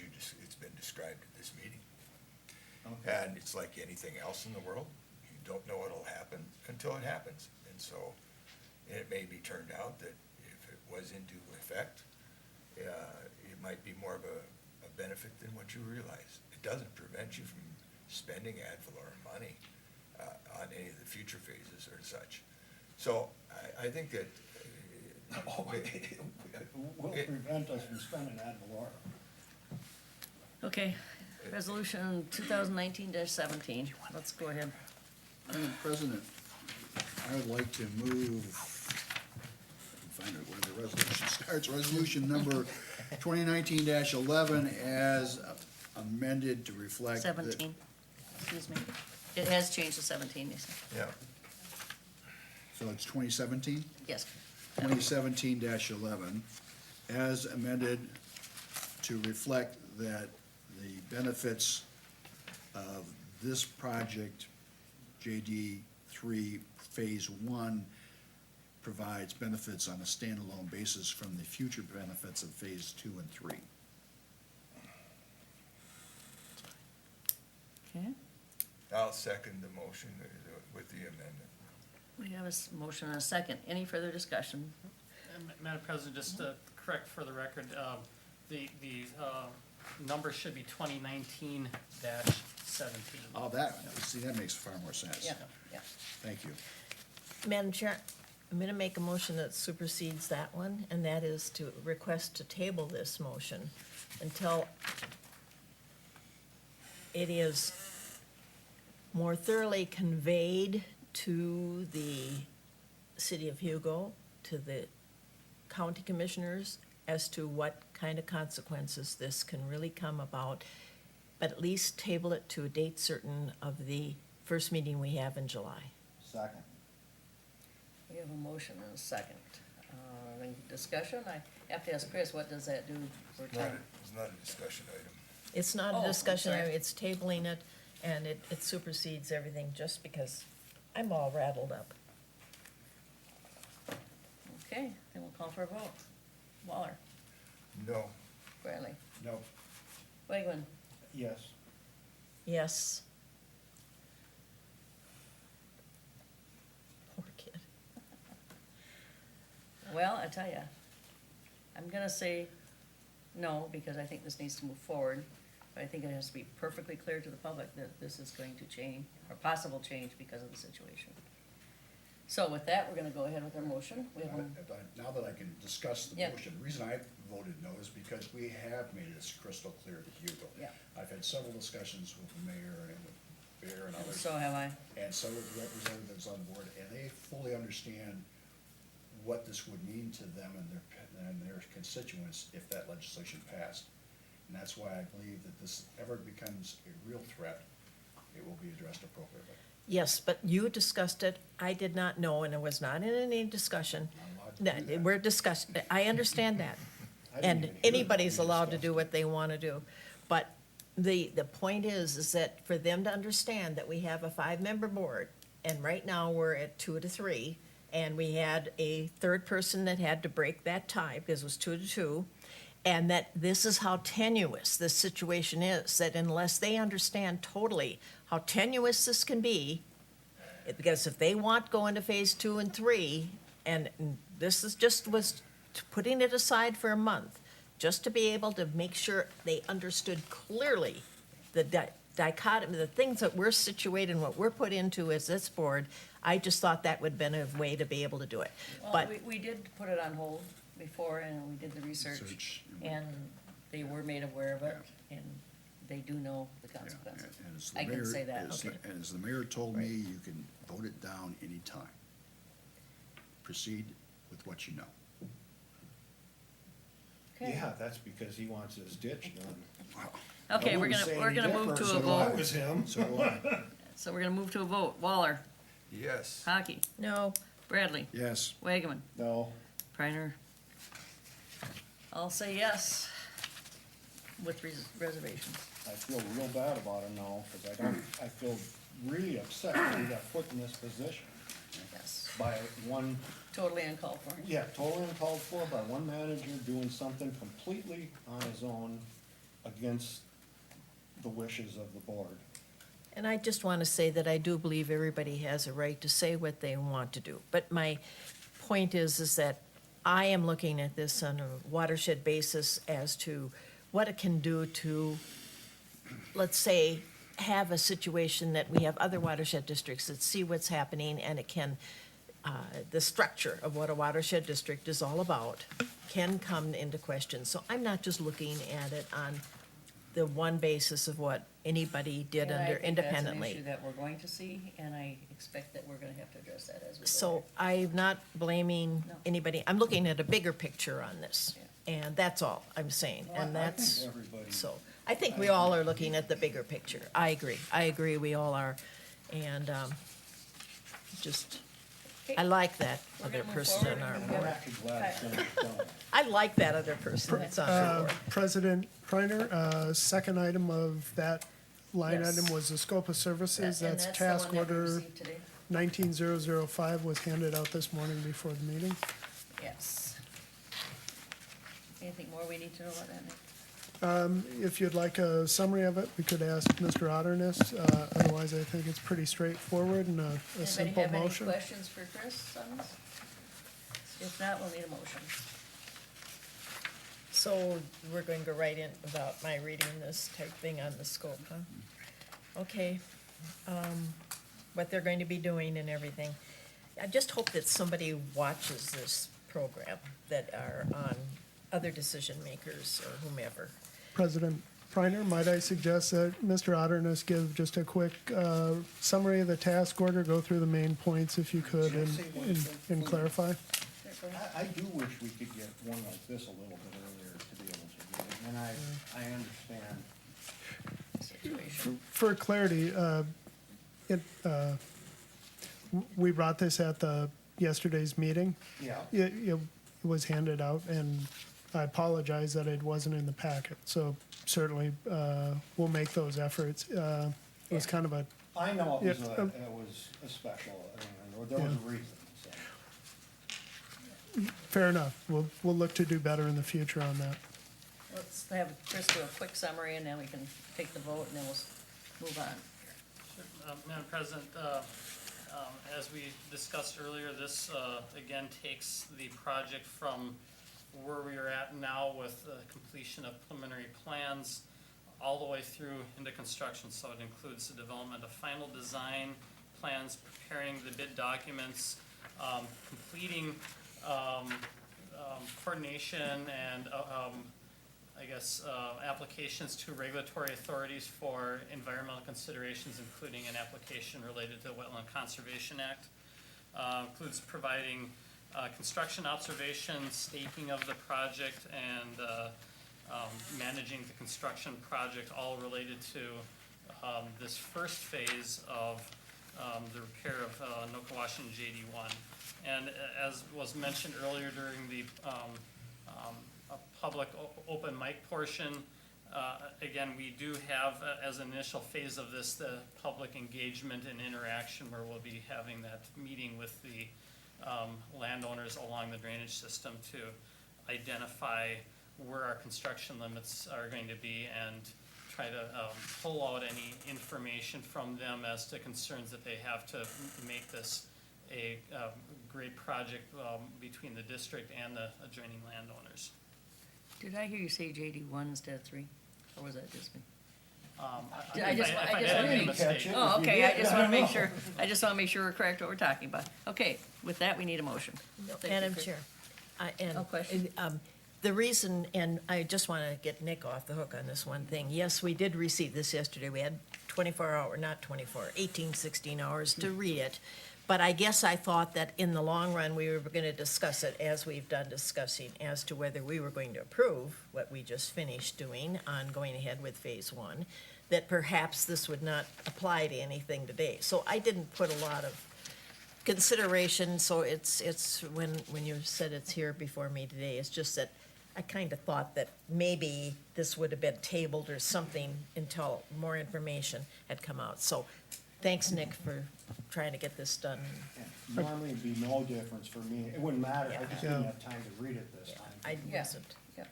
it's been described at this meeting. Okay. And it's like anything else in the world, you don't know what'll happen until it happens. And so, it may be turned out that if it was into effect, it might be more of a benefit than what you realize. It doesn't prevent you from spending ad valorem money on any of the future phases or such. So, I think that. Will prevent us from spending ad valorem. Okay, resolution 2019-17, let's go ahead. Madam President, I would like to move, find out where the resolution starts, resolution number 2019-11 as amended to reflect. that- 17, excuse me. It has changed to 17, you said. Yeah. So it's 2017? Yes. 2017-11, as amended to reflect that the benefits of this project, JD 3 Phase 1, provides benefits on a standalone basis from the future benefits of Phase 2 and 3. Okay, I'll second the motion with the amendment. we have a motion and a second. Any further discussion? Madam President, just to correct for the record, the number should be 2019-17. Oh, that makes far more sense. Yeah, yeah. Thank you. Madam Chair, I'm going to make a motion that supersedes that one, and that is to request to table this motion until it is more thoroughly conveyed to the city of Hugo, to the county commissioners, as to what kind of consequences this can really come about, but at least table it to a date certain of the first meeting we have in July. Second. We have a motion and a second. Any discussion? I have to ask Chris, what does that do for time? It's not a discussion item. It's not Oh, a I'm discussion, sorry. it's tabling it, and it supersedes everything just because I'm all rattled up. Okay, then we'll call for a vote. Waller, No. Bradley, No. Wakeman, Yes. Yes. Poor kid. well, I tell ya, I'm gonna say no, because I think this needs to move forward. But I think it has to be perfectly clear to the public that this is going to change, or possible change because of the situation. So with that, we're gonna go ahead with our motion. We have a Now that I can discuss the Yeah. motion, the reason I voted no is because we have made this crystal clear to Hugo. Yeah. I've had several discussions with the mayor and with Bear and others. So have I. And several representatives on the board, and they fully understand what this would mean to them and their constituents if that legislation passed. And that's why I believe that this ever becomes a real threat, it will be addressed appropriately. Yes, but you discussed it, I did not know, and it was not in any discussion. I'm allowed to do that. We're discussing, I understand that. I didn't And even hear that anybody's we allowed to discussed do what they want to do. But the point is that for them to understand that we have a 5-member board, and right now we're at 2 to 3, and we had a third person that had to break that tie because it was 2 to 2, and that this is how tenuous this situation is, that unless they understand totally how tenuous this can be, because if they want go into phase 2 and 3, and this is just was putting it aside for a month, just to be able to make sure they understood clearly the dichotomy, the things that we're situated and what we're put into as this board, I just thought that would have been a way to be able to do it. Well, But we did put it on hold before, and we did the research, Research, and they were made aware of it, and they do know the consequences. And as the I can mayor- say that, as okay. the- As the mayor told me, you can vote it down anytime. Proceed with what you know. Okay. Yeah, that's because he wants his ditch done. Okay, I we're wouldn't gonna, say we're any gonna move different, to a so do I vote. was him. So do I. So we're gonna move to a vote. Waller, Yes. Hockey, no, Bradley, Yes. Wagaman, No. Reiner. I'll say yes with reservations. I feel real bad about it now, because I feel really upset that we got put in this position Yes, by one, totally uncalled for. yeah, totally uncalled for, by one manager doing something completely on his own against the wishes of the board. and I just want to say that I do believe everybody has a right to say what they want to do. But my point is that I am looking at this on a watershed basis as to what it can do to, let's say, have a situation that we have other watershed districts that see what's happening, and it can, the structure of what a watershed district is all about can come into question. So I'm not just looking at it on the one basis of what anybody did And I under think independently. that's an issue that we're going to see, and I expect that we're gonna have to address that as we go. So I'm not blaming No. anybody, I'm looking at a bigger picture on this, and that's all I'm saying, Well, and I think that's, everybody- so, I think we all are looking at the bigger picture, I agree, we all are, and, just, I like that We're other gonna move person forward. on our We board. I'm actually glad it's gonna be done. I like that other person that's on our board. President Reiner, second item of that line Yes. item was the scope of services. And That's the task one that we order received today? 19005 was handed out this morning before the meeting. Yes. Anything more we need to know about that, Nick? If you'd like a summary of it, we could ask Mr. Otterness. Otherwise, I think it's pretty straightforward and a simple Anybody have motion. any questions for Chris on this? If not, we'll need a motion. So we're going to go right in without my reading this type thing on the scope, huh? Okay. What they're going to be doing and everything. I just hope that somebody watches this program that are on other decision makers or whomever. President Preiner, might I suggest that Mr. Otterness give just a quick summary of the task order, go through the main points if you could, and clarify? I do wish we could get one like this a little bit earlier to be able to do it, and I understand. Situation. For clarity, we brought this at yesterday's meeting. Yeah. It was handed out, and I apologize that it wasn't in the packet. So certainly, we'll make those efforts. It was kind of a, I know it was Yeah, it was a special, or there was a reason, so. fair enough. We'll look to do better in the future on that. Let's have Chris do a quick summary, and then we can take the vote, and then we'll move on. Madam President, as we discussed earlier, this, again, takes the project from where we are at now with the completion of preliminary plans all the way through into construction. So it includes the development of final design plans, preparing the bid documents, completing coordination and applications to regulatory authorities for environmental considerations, including an application related to the Wetland Conservation Act. Includes providing construction observations, staking of the project, and managing the construction project, all related to this first phase of the repair of Nokawashin JD1. And as was mentioned earlier during the public open mic portion, again, we do have, as an initial phase of this, the public engagement and interaction where we'll be having that meeting with the landowners along the drainage system to identify where our construction limits are going to be and try to pull out any information from them as to concerns that they have to make this a great project between the district and the adjoining landowners. Did I hear you say JD1 instead of 3? Or was that just me? If I just I wanna didn't make- mistake. Oh, okay, I just wanna make sure, we're correct what we're talking about. Okay, with that, we need a motion. Thank you, Madam Chris. Chair, No question? the reason, and I just want to get Nick off the hook on this one thing. Yes, we did receive this yesterday. We had 18, 16 hours to read it. But I guess I thought that in the long run, we were going to discuss it as we've done discussing as to whether we were going to approve what we just finished doing on going ahead with phase 1, that perhaps this would not apply to anything today. So I didn't put a lot of consideration, so it's when you said it's here before me today, it's just that I kind of thought that maybe this would have been tabled or something until more information had come out. So thanks, Nick, for trying to get this done. Normally it'd be no difference for me. It wouldn't matter. I just didn't Yeah. have time to read it this time. I Yeah. wasn't. Yep.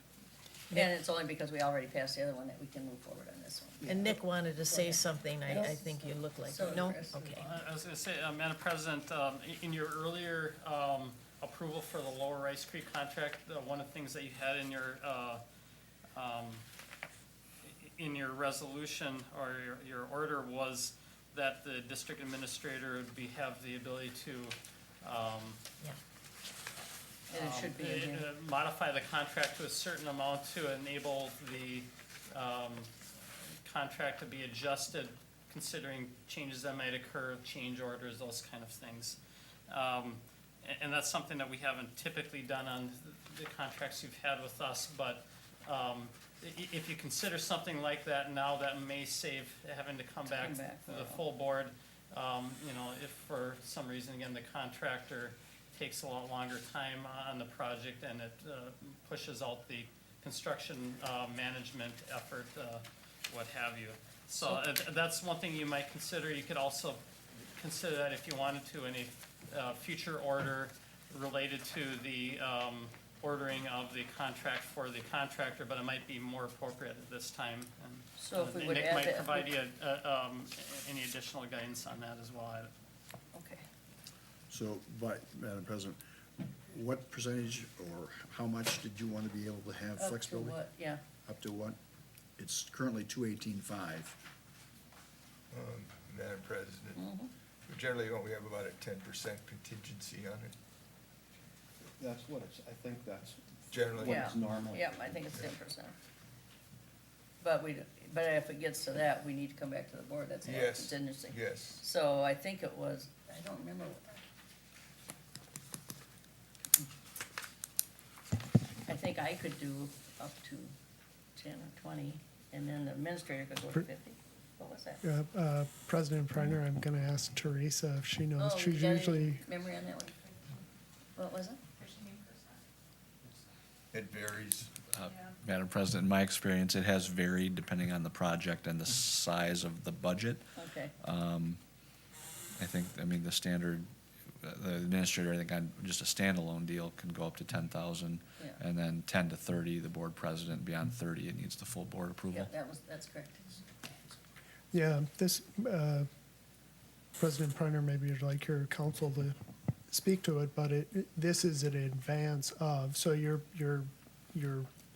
And it's only because we already passed the other one that we can move forward on this one. And Nick wanted to say something. I think you look like, So, no? Chris. Okay. I was gonna say, Madam President, in your earlier approval for the Lower Rice Creek contract, one of the things that you had in your resolution or your order was that the district administrator would have the ability to Yeah. And it should be in here. modify the contract to a certain amount to enable the contract to be adjusted considering changes that might occur, change orders, those kind of things. And that's something that we haven't typically done on the contracts you've had with us, but if you consider something like that now, that may save having to come back to the full board. If for some reason, again, the contractor takes a lot longer time on the project and it pushes out the construction management effort, what have you. So that's one thing you might consider. You could also consider that if you wanted to, in a future order related to the ordering of the contract for the contractor, but it might be more appropriate at this time. And So if we would Nick add might that- provide you any additional guidance on that as well. Okay. So, but, Madam President, what percentage or how much did you want to be able to have Up to flexibility? what? Yeah. Up to what? It's currently 218.5. Madam President, we generally only have about a 10% contingency on it. That's what it's, I think that's Generally. what Yeah. it's normally. Yeah, I think it's 10%. But but if it gets to that, we need to come back to the board. That's a lot of Yes, contingency. yes. So I think it was, I don't remember. I think I could do up to 10 or 20, and then the administrator could go to 50. What was that? President Preiner, I'm going to ask Teresa if she knows. Oh, She's you got any usually, memory on that one? What was it? It varies. Madam President, in my experience, it has varied depending on the project and the size of the budget. Okay. I think, I mean, the standard, the administrator, I think on just a standalone deal can go up to 10,000. Yeah. And then 10 to 30, the board president, beyond 30, it needs the full board Yeah, approval. that's correct. yeah, this, President Preiner, maybe you'd like your counsel to speak to it, but this is an advance of, so you're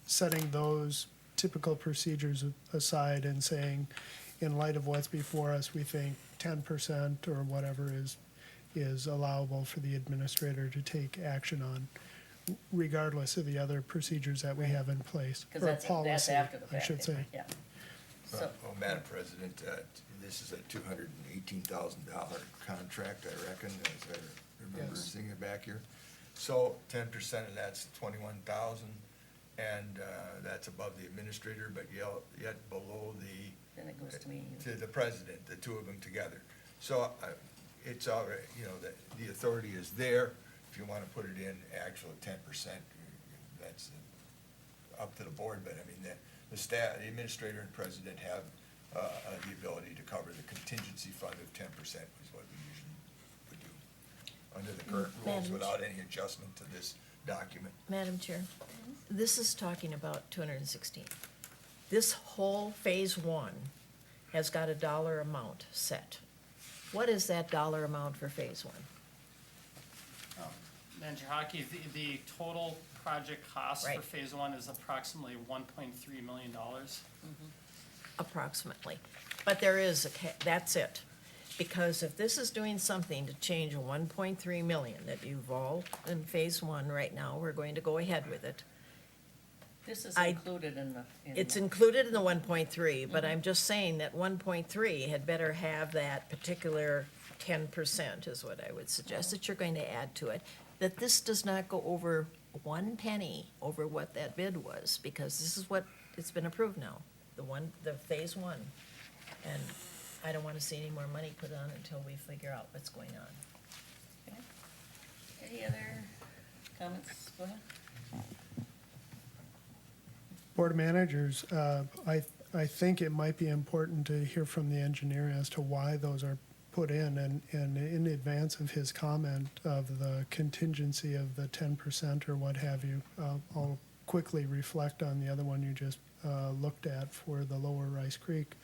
setting those typical procedures aside and saying, in light of what's before us, we think 10% or whatever is allowable for the administrator to take action on, regardless of the other procedures that we have in place, Because or that's policy, after the I fact. should say. Yeah. So, Well, Madam President, this is a $218,000 contract, I reckon, as I remember Yes. seeing it back here. So 10% of that's 21,000, and that's above the administrator, but yet below then it goes to me. to the president, the two of them together. So it's already, the authority is there. If you want to put it in actual 10%, that's up to the board, but I mean, the staff, the administrator and president have the ability to cover the contingency fund of 10% is what we usually would do under the current rules Madam without any adjustment to this document. Madam Chair, this is talking about 216. This whole Phase 1 has got a dollar amount set. What is that dollar amount for Phase 1? Manager Hockey, the total project cost for Right. phase one is approximately $1.3 million. Approximately. But there is that's it. Because if this is doing something to change a 1.3 million that you've all in Phase 1 right now, we're going to go ahead with it. This is I- included in the. It's included in the 1.3, but I'm just saying that 1.3 had better have that particular 10% is what I would suggest that you're going to add to it. That this does not go over 1 penny over what that bid was, because this is what, it's been approved now, the Phase 1. And I don't want to see any more money put on until we figure out what's going on. Okay. Any other comments? Go ahead. Board of Managers, I think it might be important to hear from the engineer as to why those are put in, and in advance of his comment of the contingency of the 10% or what have you, I'll quickly reflect on the other one you just looked at for the Lower Rice Creek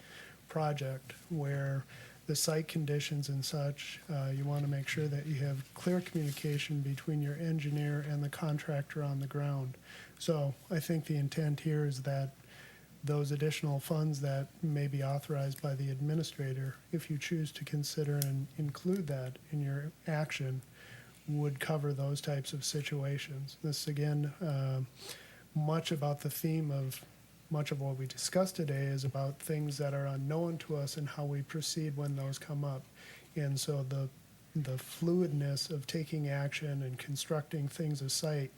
project, where the site conditions and such, you want to make sure that you have clear communication between your engineer and the contractor on the ground. So I think the intent here is that those additional funds that may be authorized by the administrator, if you choose to consider and include that in your action, would cover those types of situations. This, again, much about the theme of much of what we discussed today is about things that are unknown to us and how we proceed when those come up. And so the fluidness of taking action and constructing things a site,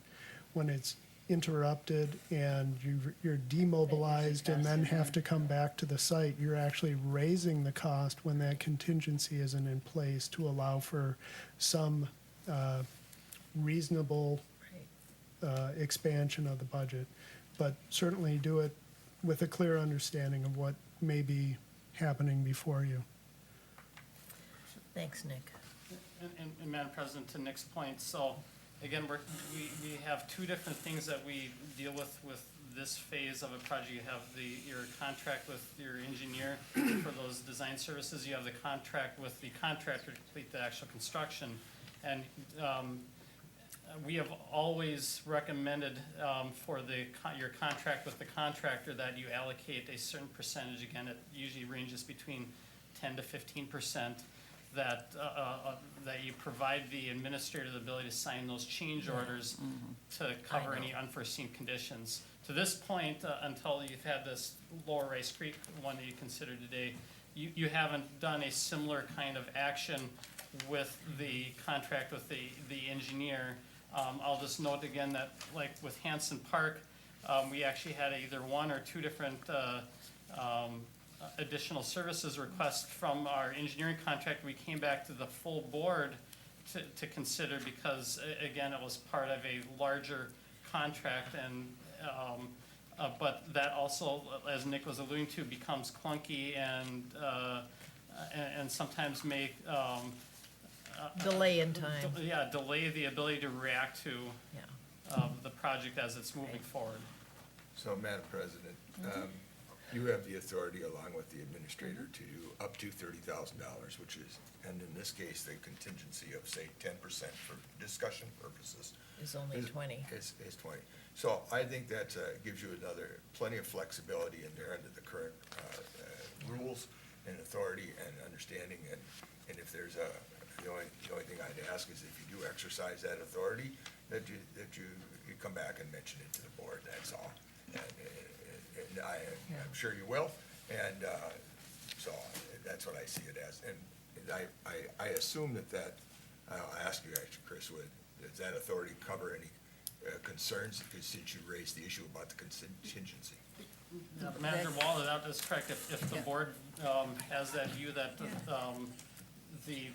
when it's interrupted and you're demobilized and then have to come back to the site, you're actually raising the cost when that contingency isn't in place to allow for some reasonable expansion of the budget. But certainly do it with a clear understanding of what may be happening before you. Thanks, Nick. And Madam President, to Nick's point, so again, we have two different things that we deal with this phase of a project. You have your contract with your engineer for those design services. You have the contract with the contractor to complete the actual construction. And we have always recommended for your contract with the contractor that you allocate a certain percentage. Again, it usually ranges between 10 to 15%. That you provide the administrator the ability to sign those change orders to cover any unforeseen conditions. To this point, until you've had this Lower Rice Creek one that you considered today, you haven't done a similar kind of action with the contract with the engineer. I'll just note again that, like with Hanson Park, we actually had either one or two different additional services requests from our engineering contract. We came back to the full board to consider because, again, it was part of a larger contract, and but that also, as Nick was alluding to, becomes clunky and sometimes may Delay in time. delay the ability to react to Yeah. the project as it's moving forward. So, Madam President, you have the authority, along with the administrator, to do up to $30,000, which is, and in this case, the contingency of, say, 10% for discussion purposes. Is only 20. Is 20. So I think that gives you plenty of flexibility in there under the current rules and authority and understanding. And if there's the only thing I'd ask is if you do exercise that authority, that you come back and mention it to the board, that's all. And I'm sure you will, and so that's what I see it as. And I assume that I'll ask you actually, Chris, does that authority cover any concerns, since you raised the issue about the contingency? Manager Waller, that is correct. If the board has that view that the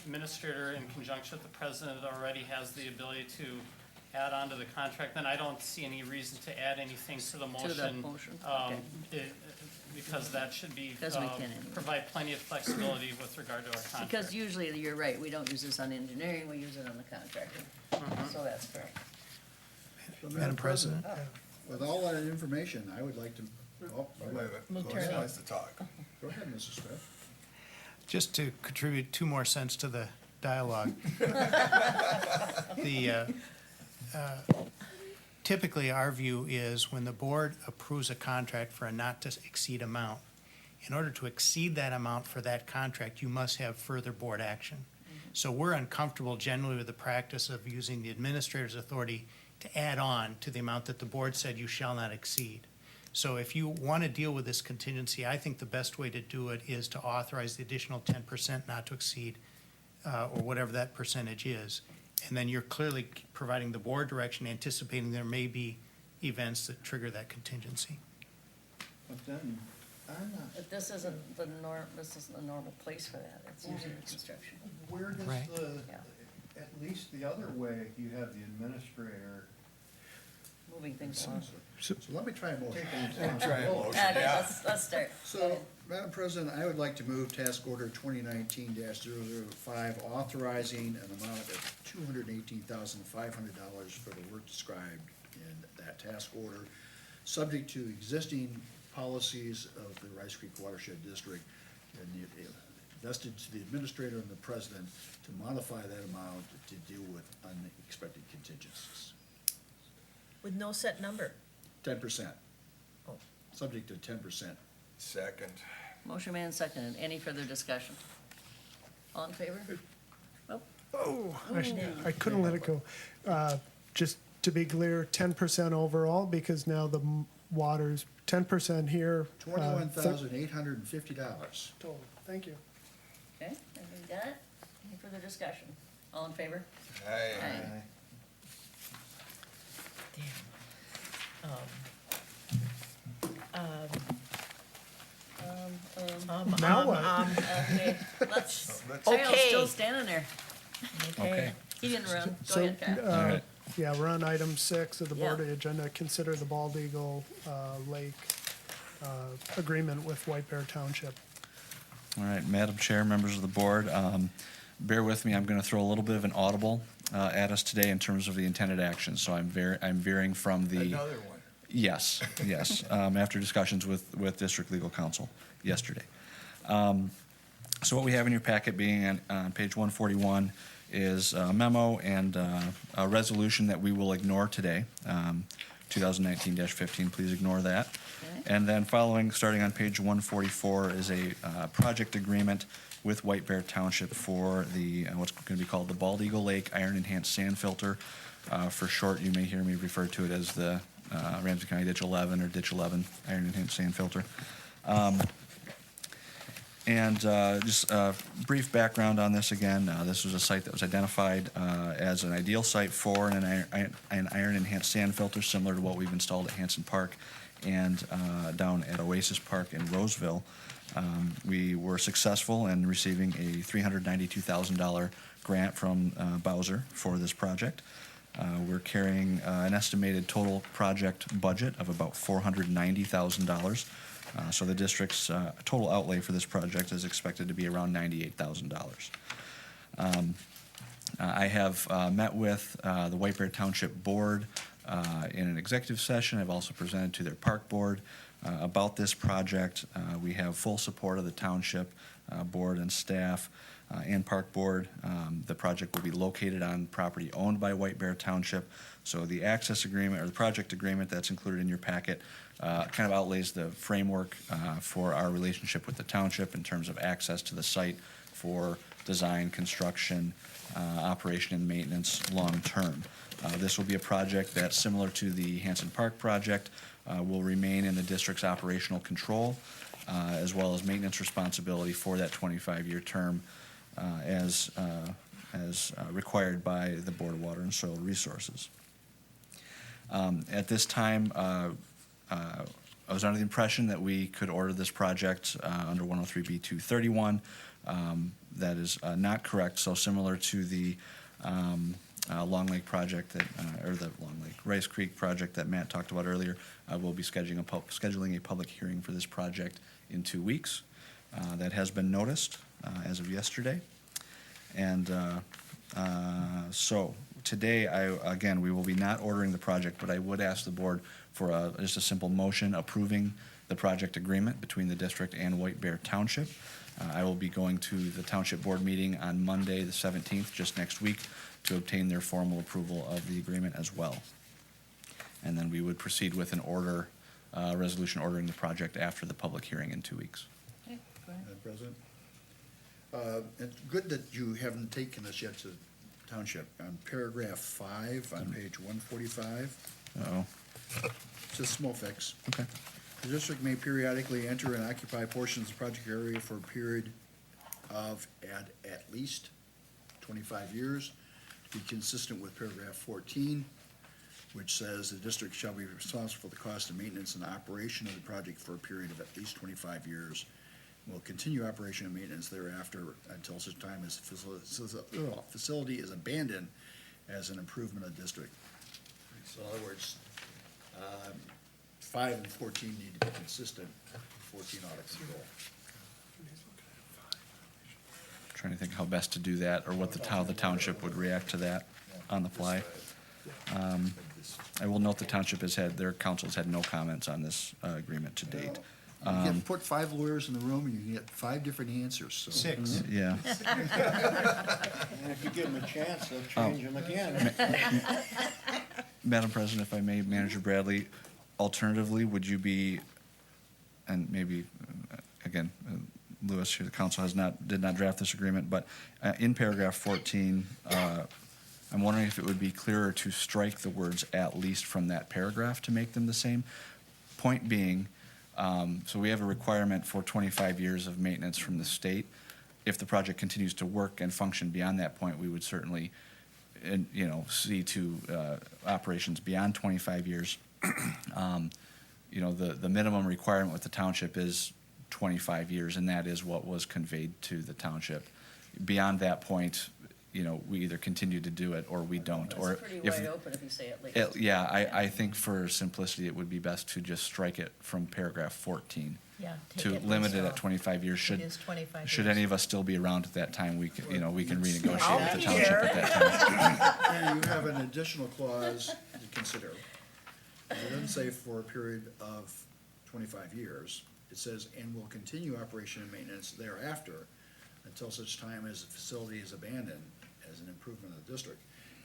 administrator, in conjunction with the president, already has the ability to add on to the contract, then I don't see any reason to add anything to the motion. To that motion, okay. Because that should be, Because we can anyway. provide plenty of flexibility with regard to our contract. Because usually, you're right, we don't use this on engineering, we use it on the contractor. So that's correct. So, Madam President. With all that information, I would like to, Wait a minute. We'll Lois turn it wants to talk. go ahead, Mrs. Smith. Just to contribute 2 more cents to the dialogue. Typically, our view is when the board approves a contract for a not-to-exceed amount, in order to exceed that amount for that contract, you must have further board action. So we're uncomfortable generally with the practice of using the administrator's authority to add on to the amount that the board said you shall not exceed. So if you want to deal with this contingency, I think the best way to do it is to authorize the additional 10% not to exceed, or whatever that percentage is. And then you're clearly providing the board direction, anticipating there may be events that trigger that contingency. But then, I'm not, But this isn't this isn't the normal place for that, it's usually the construction. where does Right. Yeah. at least the other way, you have the administrator Moving things along. So let me try a motion. taking. Try a motion. Okay, let's start. So, Madam President, I would like to move Task Order 2019-005, authorizing an amount of $218,500 for the work described in that task order, subject to existing policies of the Rice Creek Watershed District, and vested to the administrator and the president to modify that amount to deal with unexpected contingencies. With no set number. 10%, Oh. subject to 10%. Second. Motion made and seconded. Any further discussion? All in favor? I couldn't let it go. Just to be clear, 10% overall, because now the water's 10% here. $21,850. Total. Thank you. Okay, everybody got it? Any further discussion? All in favor? Aye. Now what? Okay, let's, Let's- Daryl's Okay. still standing there. Okay. He didn't run. Go So, ahead, Kyle. yeah, we're on item 6 of the board Yeah. agenda. Consider the Bald Eagle Lake agreement with White Bear Township. All right, Madam Chair, members of the board, bear with me, I'm going to throw a little bit of an audible at us today in terms of the intended action. So I'm veering from the. Another one. Yes, yes, after discussions with District Legal Counsel yesterday. So what we have in your packet being on page 141 is a memo and a resolution that we will ignore today, 2019-15, please ignore that. Okay. And then starting on page 144 is a project agreement with White Bear Township for the, what's going to be called the Bald Eagle Lake Iron Enhanced Sand Filter. For short, you may hear me refer to it as the Ramsey County Ditch 11 or Ditch 11 Iron Enhanced Sand Filter. Just a brief background on this again. This was a site that was identified as an ideal site for an iron enhanced sand filter, similar to what we've installed at Hanson Park and down at Oasis Park in Roseville. We were successful in receiving a $392,000 grant from Bowser for this project. We're carrying an estimated total project budget of about $490,000. So the district's total outlay for this project is expected to be around $98,000. I have met with the White Bear Township Board in an executive session. I've also presented to their park board about this project. We have full support of the township board and staff and park board. The project will be located on property owned by White Bear Township. So the access agreement or the project agreement that's included in your packet kind of outlays the framework for our relationship with the township in terms of access to the site for design, construction, operation, and maintenance long-term. This will be a project that's similar to the Hanson Park project, will remain in the district's operational control, as well as maintenance responsibility for that 25-year term as required by the Board of Water and Soil Resources. At this time, I was under the impression that we could order this project under 103B231. That is not correct. So similar to the Long Lake project or the Long Lake Rice Creek project that Matt talked about earlier, we'll be scheduling a public hearing for this project in 2 weeks. That has been noticed as of yesterday. And so today, again, we will be not ordering the project, but I would ask the board for just a simple motion approving the project agreement between the district and White Bear Township. I will be going to the township board meeting on Monday, the 17th, just next week, to obtain their formal approval of the agreement as well. And then we would proceed with an order, resolution ordering the project after the public hearing in 2 weeks. Okay, go ahead. Madam President, it's good that you haven't taken this yet to township. On paragraph 5 on page 145. Uh-oh. It's a small fix. Okay. The district may periodically enter and occupy portions of the project area for a period of at least 25 years, to be consistent with paragraph 14, which says the district shall be responsible for the cost of maintenance and operation of the project for a period of at least 25 years. Will continue operation and maintenance thereafter until such time as the facility is abandoned as an improvement of the district. So in other words, 5 and 14 need to be consistent. 14 ought to go. Trying to think how best to do that, or how the township would react to that on the fly. I will note the township their council has had no comments on this agreement to date. You can put 5 lawyers in the room and you can get 5 different answers, so. 6. Yeah. And if you give them a chance, they'll change them again. Madam President, if I may, Manager Bradley, alternatively, would you be, and maybe, again, Lewis here, the council did not draft this agreement, but in paragraph 14, I'm wondering if it would be clearer to strike the words "at least" from that paragraph to make them the same. Point being, so we have a requirement for 25 years of maintenance from the state. If the project continues to work and function beyond that point, we would certainly, see to operations beyond 25 years. The minimum requirement with the township is 25 years, and that is what was conveyed to the township. Beyond that point, you know, we either continue to do it or we don't, or It's pretty if. wide open if you say at least. Yeah, I think for simplicity, it would be best to just strike it from paragraph 14. Yeah. take To it limit it off. at 25 years. It is 25 Should years. any of us still be around at that time, we can, you know, we can renegotiate I'll with the be township here. at that time. And you have an additional clause to consider. It doesn't say for a period of 25 years. It says, and will continue operation and maintenance thereafter until such time as the facility is abandoned as an improvement of the district.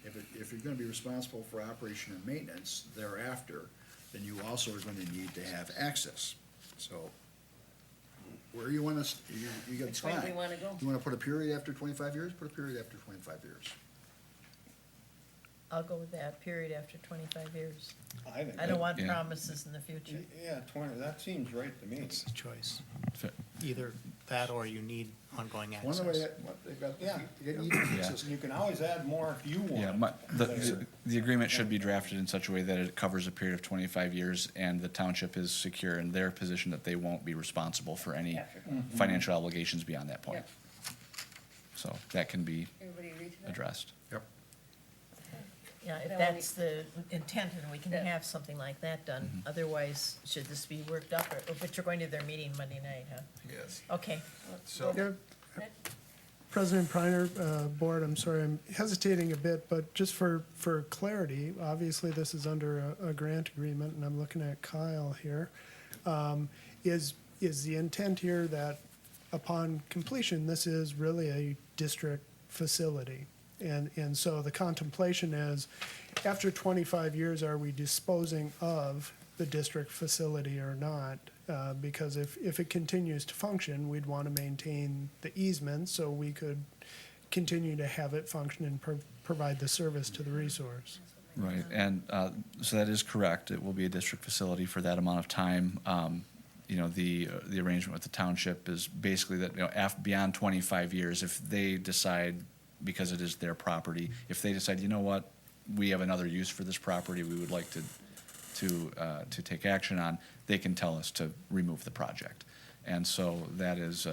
If you're gonna be responsible for operation and maintenance thereafter, then you also are gonna need to have access. So, where you wanna, you got Which way time. do we wanna go? You wanna put a period after 25 years? Put a period after 25 years. I'll go with that, period after 25 years. I think. I don't want Yeah. promises in the future. Yeah, 20, that seems right to me. It's a choice. Fa- Either that or you need ongoing One access. way, they've got, Yeah. you need access. You can always add more if you want. Yeah, the agreement should be drafted in such a way that it covers a period of 25 years, and the township is secure in their position that they won't be responsible for any financial obligations beyond that point. So that can be Everybody agree to that? addressed. Yep. Yeah, if Now, that's the intent, and we can Yeah. have something like that done. Mm-hmm. Otherwise, should this be worked up, but you're going to their meeting Monday night, huh? Yes. Okay. So, Yeah, President Priner, Board, I'm sorry, I'm hesitating a bit, but just for clarity, obviously this is under a grant agreement, and I'm looking at Kyle here. Is the intent here that upon completion, this is really a district facility? And so the contemplation is, after 25 years, are we disposing of the district facility or not? Because if it continues to function, we'd want to maintain the easement so we could continue to have it function and provide the service to the resource. Right, and so that is correct. It will be a district facility for that amount of time. You know, the arrangement with the township is basically that, you know, beyond 25 years, if they decide, because it is their property, if they decide, you know what, we have another use for this property, we would like to take action on, they can tell us to remove the project. And so that is, you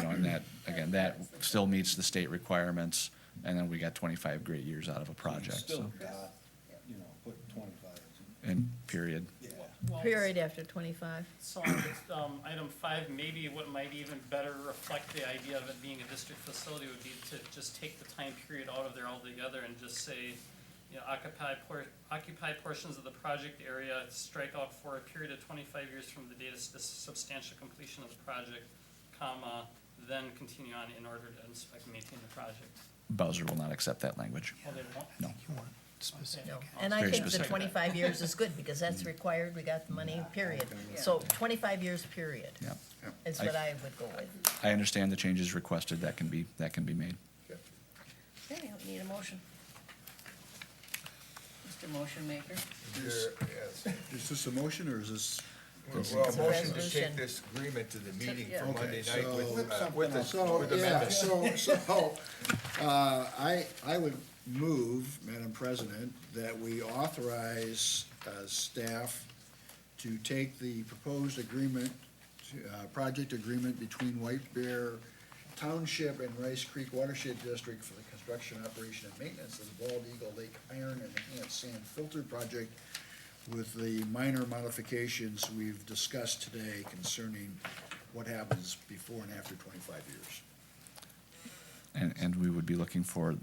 know, and that, again, that still meets the state requirements, and then we got 25 great years out of a project, Still so, got, you know, put 25. and period. Yeah. Well, Period after 25. So on this, item 5, maybe what might even better reflect the idea of it being a district facility would be to just take the time period out of there altogether and just say, you know, occupy portions of the project area, strike out for a period of 25 years from the date of substantial completion of the project, comma, then continue on in order to inspect and maintain the project. Bowser will not accept that language. Well, they won't? No. You want specific. No. And I Very think the specific. 25 years is good, because that's required, we got the money, period. So 25 years, period, Yeah. is what I would go with. I understand the changes requested, that can be made. Okay, we need a motion. Mr. Motion Maker. yes. Is this a motion, or is this? Well, It's a motion to resolution. take this agreement to the meeting yeah. for Monday Okay, night with, so- with yeah, amendments. I would move, Madam President, that we authorize staff to take the proposed agreement, project agreement between White Bear Township and Rice Creek Watershed District for the construction, operation, and maintenance of the Bald Eagle Lake Iron and Enhanced Sand Filter Project with the minor modifications we've discussed today concerning what happens before and after 25 years. And we would be looking for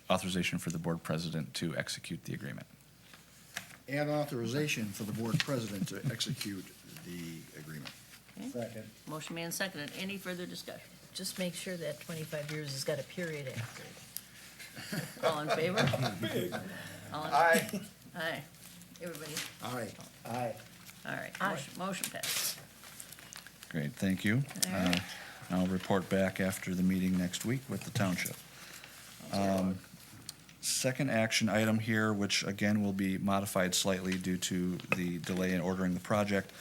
authorization for the board president to execute the agreement. And authorization for the board president to execute the agreement. Second. Motion made and seconded. Any further discussion? Just make sure that 25 years has got a period after it. All in favor? All in- Aye. Aye. Everybody, Aye. Aye. all right. Aye. Motion passed. Great, thank you. All right. I'll report back after the meeting next week with the township. Second action item here, which again will be modified slightly due to the delay in ordering the project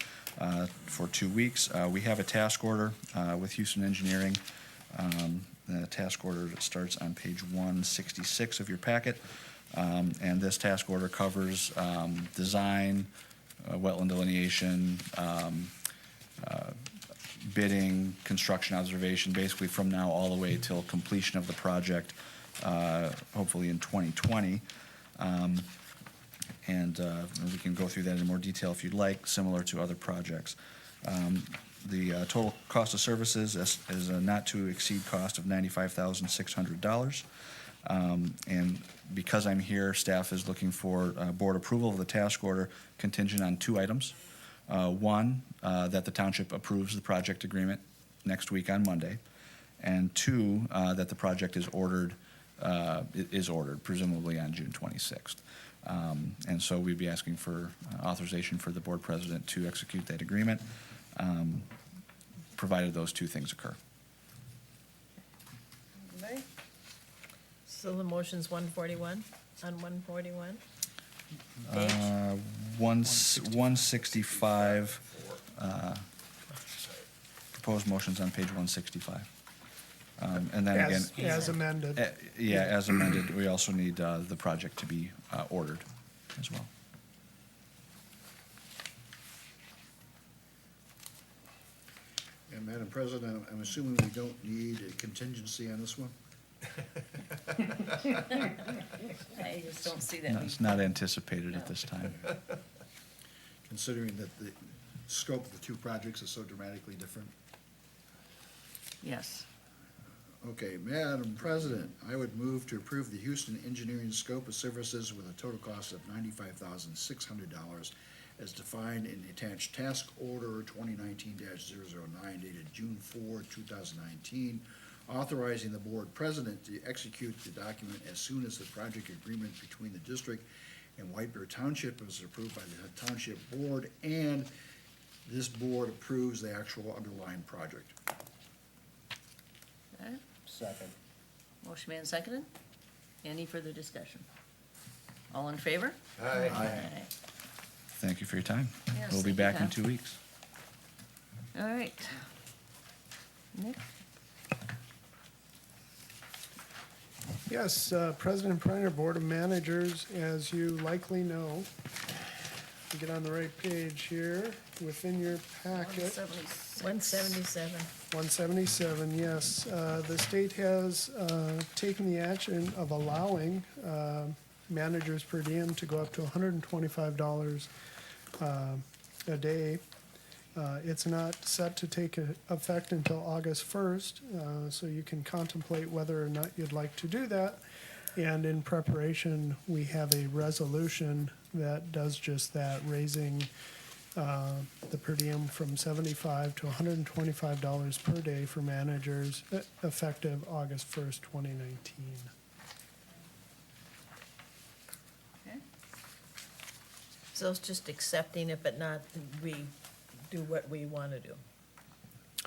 for 2 weeks. We have a task order with Houston Engineering. The task order starts on page 166 of your packet. And this task order covers design, wetland delineation, bidding, construction observation, basically from now all the way till completion of the project hopefully in 2020. And we can go through that in more detail if you'd like, similar to other projects. The total cost of services is a not to exceed cost of $95,600. And because I'm here, staff is looking for board approval of the task order contingent on two items. One, that the township approves the project agreement next week on Monday. And two, that the project is ordered, presumably on June 26th. And so we'd be asking for authorization for the board president to execute that agreement, provided those two things occur. Anybody? So the motion's 141 on 141? Page? 165, proposed motions on page 165. And then again. As amended. Yeah, as amended, we also need the project to be ordered as well. And Madam President, I'm assuming we don't need a contingency on this one? I just don't see that. No, it's not anticipated at this time. Considering that the scope of the two projects is so dramatically different. Yes. Okay, Madam President, I would move to approve the Houston engineering scope of services with a total cost of $95,600 as defined in the attached task order 2019-009 dated June 4, 2019, authorizing the board president to execute the document as soon as the project agreement between the district and White Bear Township is approved by the township board, and this board approves the actual underlying project. Okay. Second. Motion made and seconded. Any further discussion? All in favor? Aye. Aye. Thank you for your time. Yes, We'll be thank you, back in Kyle. 2 weeks. All right. Nick? Yes, President Priner, Board of Managers, as you likely know, you get on the right page here, within your packet. 177. 177, yes. The state has taken the action of allowing managers per diem to go up to $125 a day. It's not set to take effect until August 1st, so you can contemplate whether or not you'd like to do that. And in preparation, we have a resolution that does just that, raising the per diem from $75 to $125 per day for managers, effective August 1st, 2019. Okay. So it's just accepting it, but not we do what we want to do.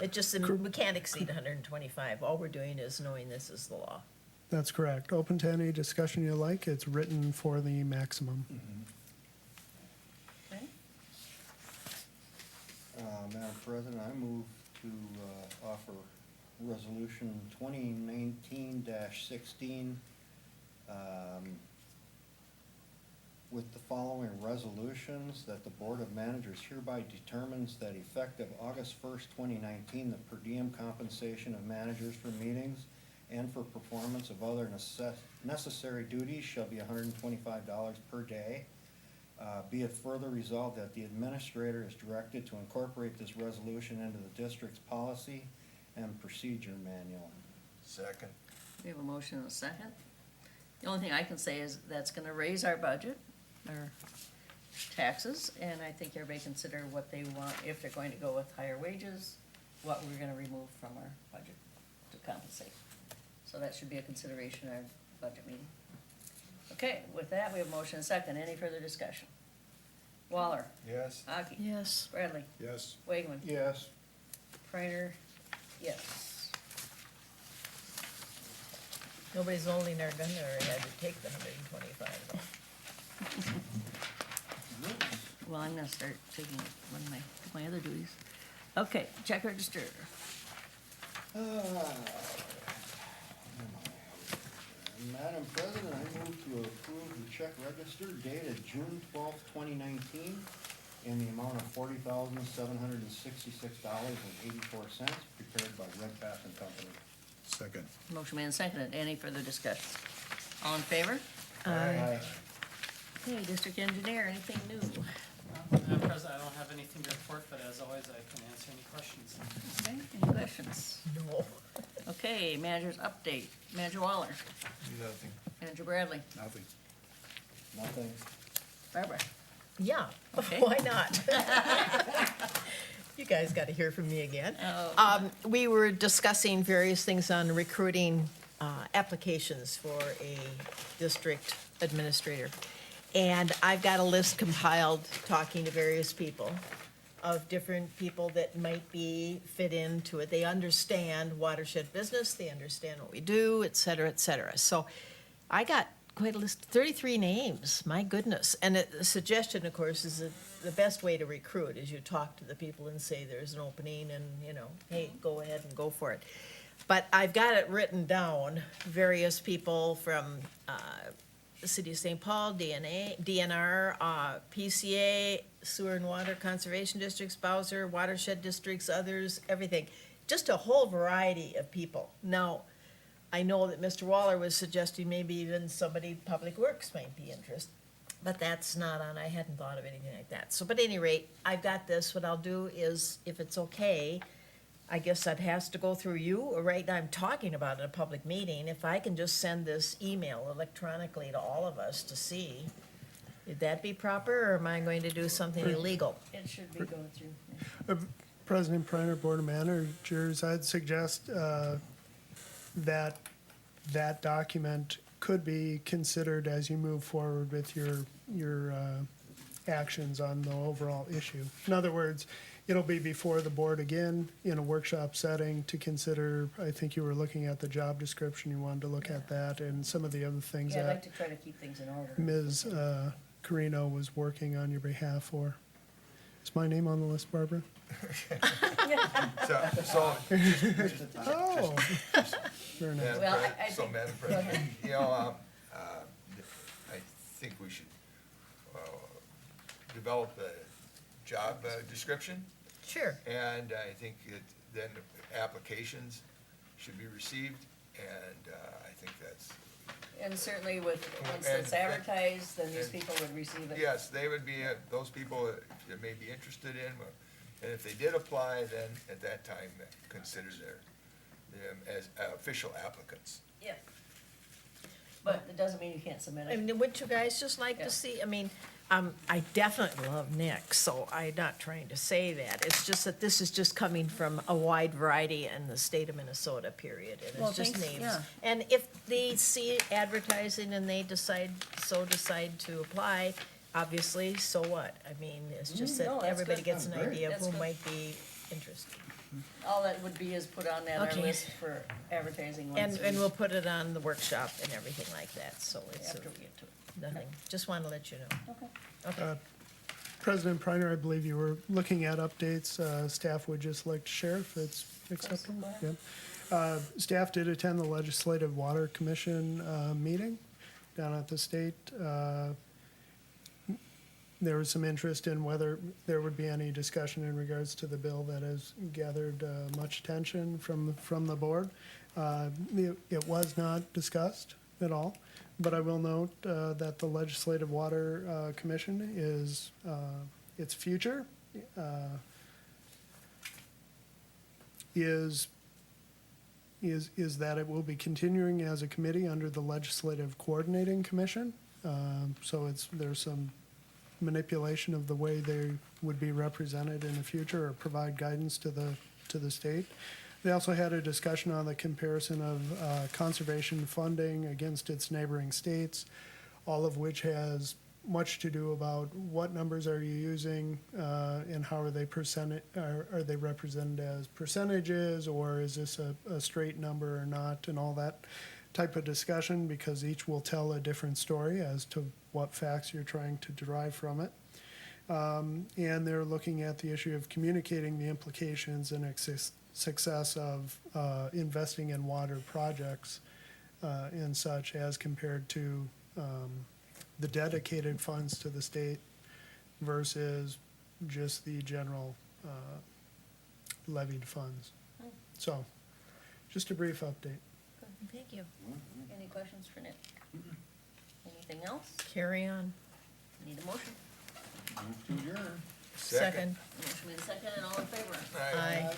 It just, we can't exceed 125. All we're doing is knowing this is the law. That's correct. Open to any discussion you like. It's written for the maximum. Okay. Madam President, I move to offer Resolution 2019-16 with the following resolutions, that the Board of Managers hereby determines that effective August 1st, 2019, the per diem compensation of managers for meetings and for performance of other necessary duties shall be $125 per day. Be it further resolved that the administrator is directed to incorporate this resolution into the district's policy and procedure manual. Second. We have a motion and a second. The only thing I can say is that's gonna raise our budget, our taxes, and I think everybody consider what they want, if they're going to go with higher wages, what we're gonna remove from our budget to compensate. So that should be a consideration in our budget meeting. Okay, with that, we have motion and second. Any further discussion? Waller? Yes. Aki? Yes. Bradley? Yes. Wakeman? Yes. Priner? Yes. Nobody's holding their gun or had to take the 125 though. Well, I'm gonna start taking one of my other duties. Okay, check register. Madam President, I move to approve the check register dated June 12th, 2019, in the amount of $40,766.84, prepared by Redpath and Company. Second. Motion made and seconded. Any further discussion? All in favor? Aye. Okay, district engineer, anything new? Madam President, I don't have anything to report, but as always, I can answer any questions. Okay, any questions? No. Okay, manager's update. Manager Waller, Nothing. Manager Bradley, Nothing. Nothing. Barbara. Yeah, Okay. why not? You guys got to hear from me again. Oh. We were discussing various things on recruiting applications for a district administrator. And I've got a list compiled, talking to various people, of different people that might be fit into it. They understand watershed business, they understand what we do, et cetera, et cetera. So I got quite a list, 33 names, my goodness. And the suggestion, of course, is that the best way to recruit is you talk to the people and say there's an opening and, you know, hey, go ahead and go for it. But I've got it written down, various people from the City of St. Paul, DNR, PCA, Sewer and Water Conservation Districts, Bowser, Watershed Districts, others, everything. Just a whole variety of people. Now, I know that Mr. Waller was suggesting maybe even somebody, Public Works might be interested, but that's not on, I hadn't thought of anything like that. So, but at any rate, I've got this. What I'll do is, if it's okay, I guess that has to go through you, or right now I'm talking about it in a public meeting. If I can just send this email electronically to all of us to see, would that be proper, or am I going to do something illegal? It should be going through. President Priner, Board of Managers, I'd suggest that that document could be considered as you move forward with your actions on the overall issue. In other words, it'll be before the board again in a workshop setting to consider. I think you were looking at the job description, you wanted to look at that and some of the other things Yeah, I'd like that to try to keep things in order. Ms. Carino was working on your behalf for. Is my name on the list, Barbara? So, Oh, very nice. Well, I So, think- Madam go President, ahead. you know, I think we should develop a job description, Sure. and I think then applications should be received, and I think that's, And certainly with, once And- it's advertised, then these and- people would receive it. yes, they would be, those people that may be interested in, and if they did apply, then at that time, consider them as official applicants. Yeah. But it doesn't mean you can't submit I it. mean, would you guys just like Yeah. to see, I mean, I definitely love Nick, so I'm not trying to say that. It's just that this is just coming from a wide variety in the state of Minnesota, period, and Well, it's just thanks, names. yeah. And if they see advertising and they decide to apply, obviously, so what? I mean, it's just that No, that's everybody good. gets an Great. idea of That's who good. might be interested. All that would be is put on that, our Okay. list for advertising once And we'll put it on the workshop and everything like that, so it's after we get to it. nothing. Just want to let you know. Okay. Okay. President Priner, I believe you were looking at updates. Staff would just like to share if it's acceptable. go Yep. Staff did attend the Legislative Water Commission meeting down at the state. There was some interest in whether there would be any discussion in regards to the bill that has gathered much attention from the board. It was not discussed at all, but I will note that the Legislative Water Commission is, its future is that it will be continuing as a committee under the Legislative Coordinating Commission. So there's some manipulation of the way they would be represented in the future or provide guidance to the state. They also had a discussion on the comparison of conservation funding against its neighboring states, all of which has much to do about what numbers are you using and how are they are they represented as percentages, or is this a straight number or not, and all that type of discussion, because each will tell a different story as to what facts you're trying to derive from it. And they're looking at the issue of communicating the implications and success of investing in water projects and such as compared to the dedicated funds to the state versus just the general levied funds. So Just a brief update. Thank you. Any questions for Nick? Anything else? Carry on. Need a motion? Move to adjourn. Second. Motion made second, and all in favor? Aye.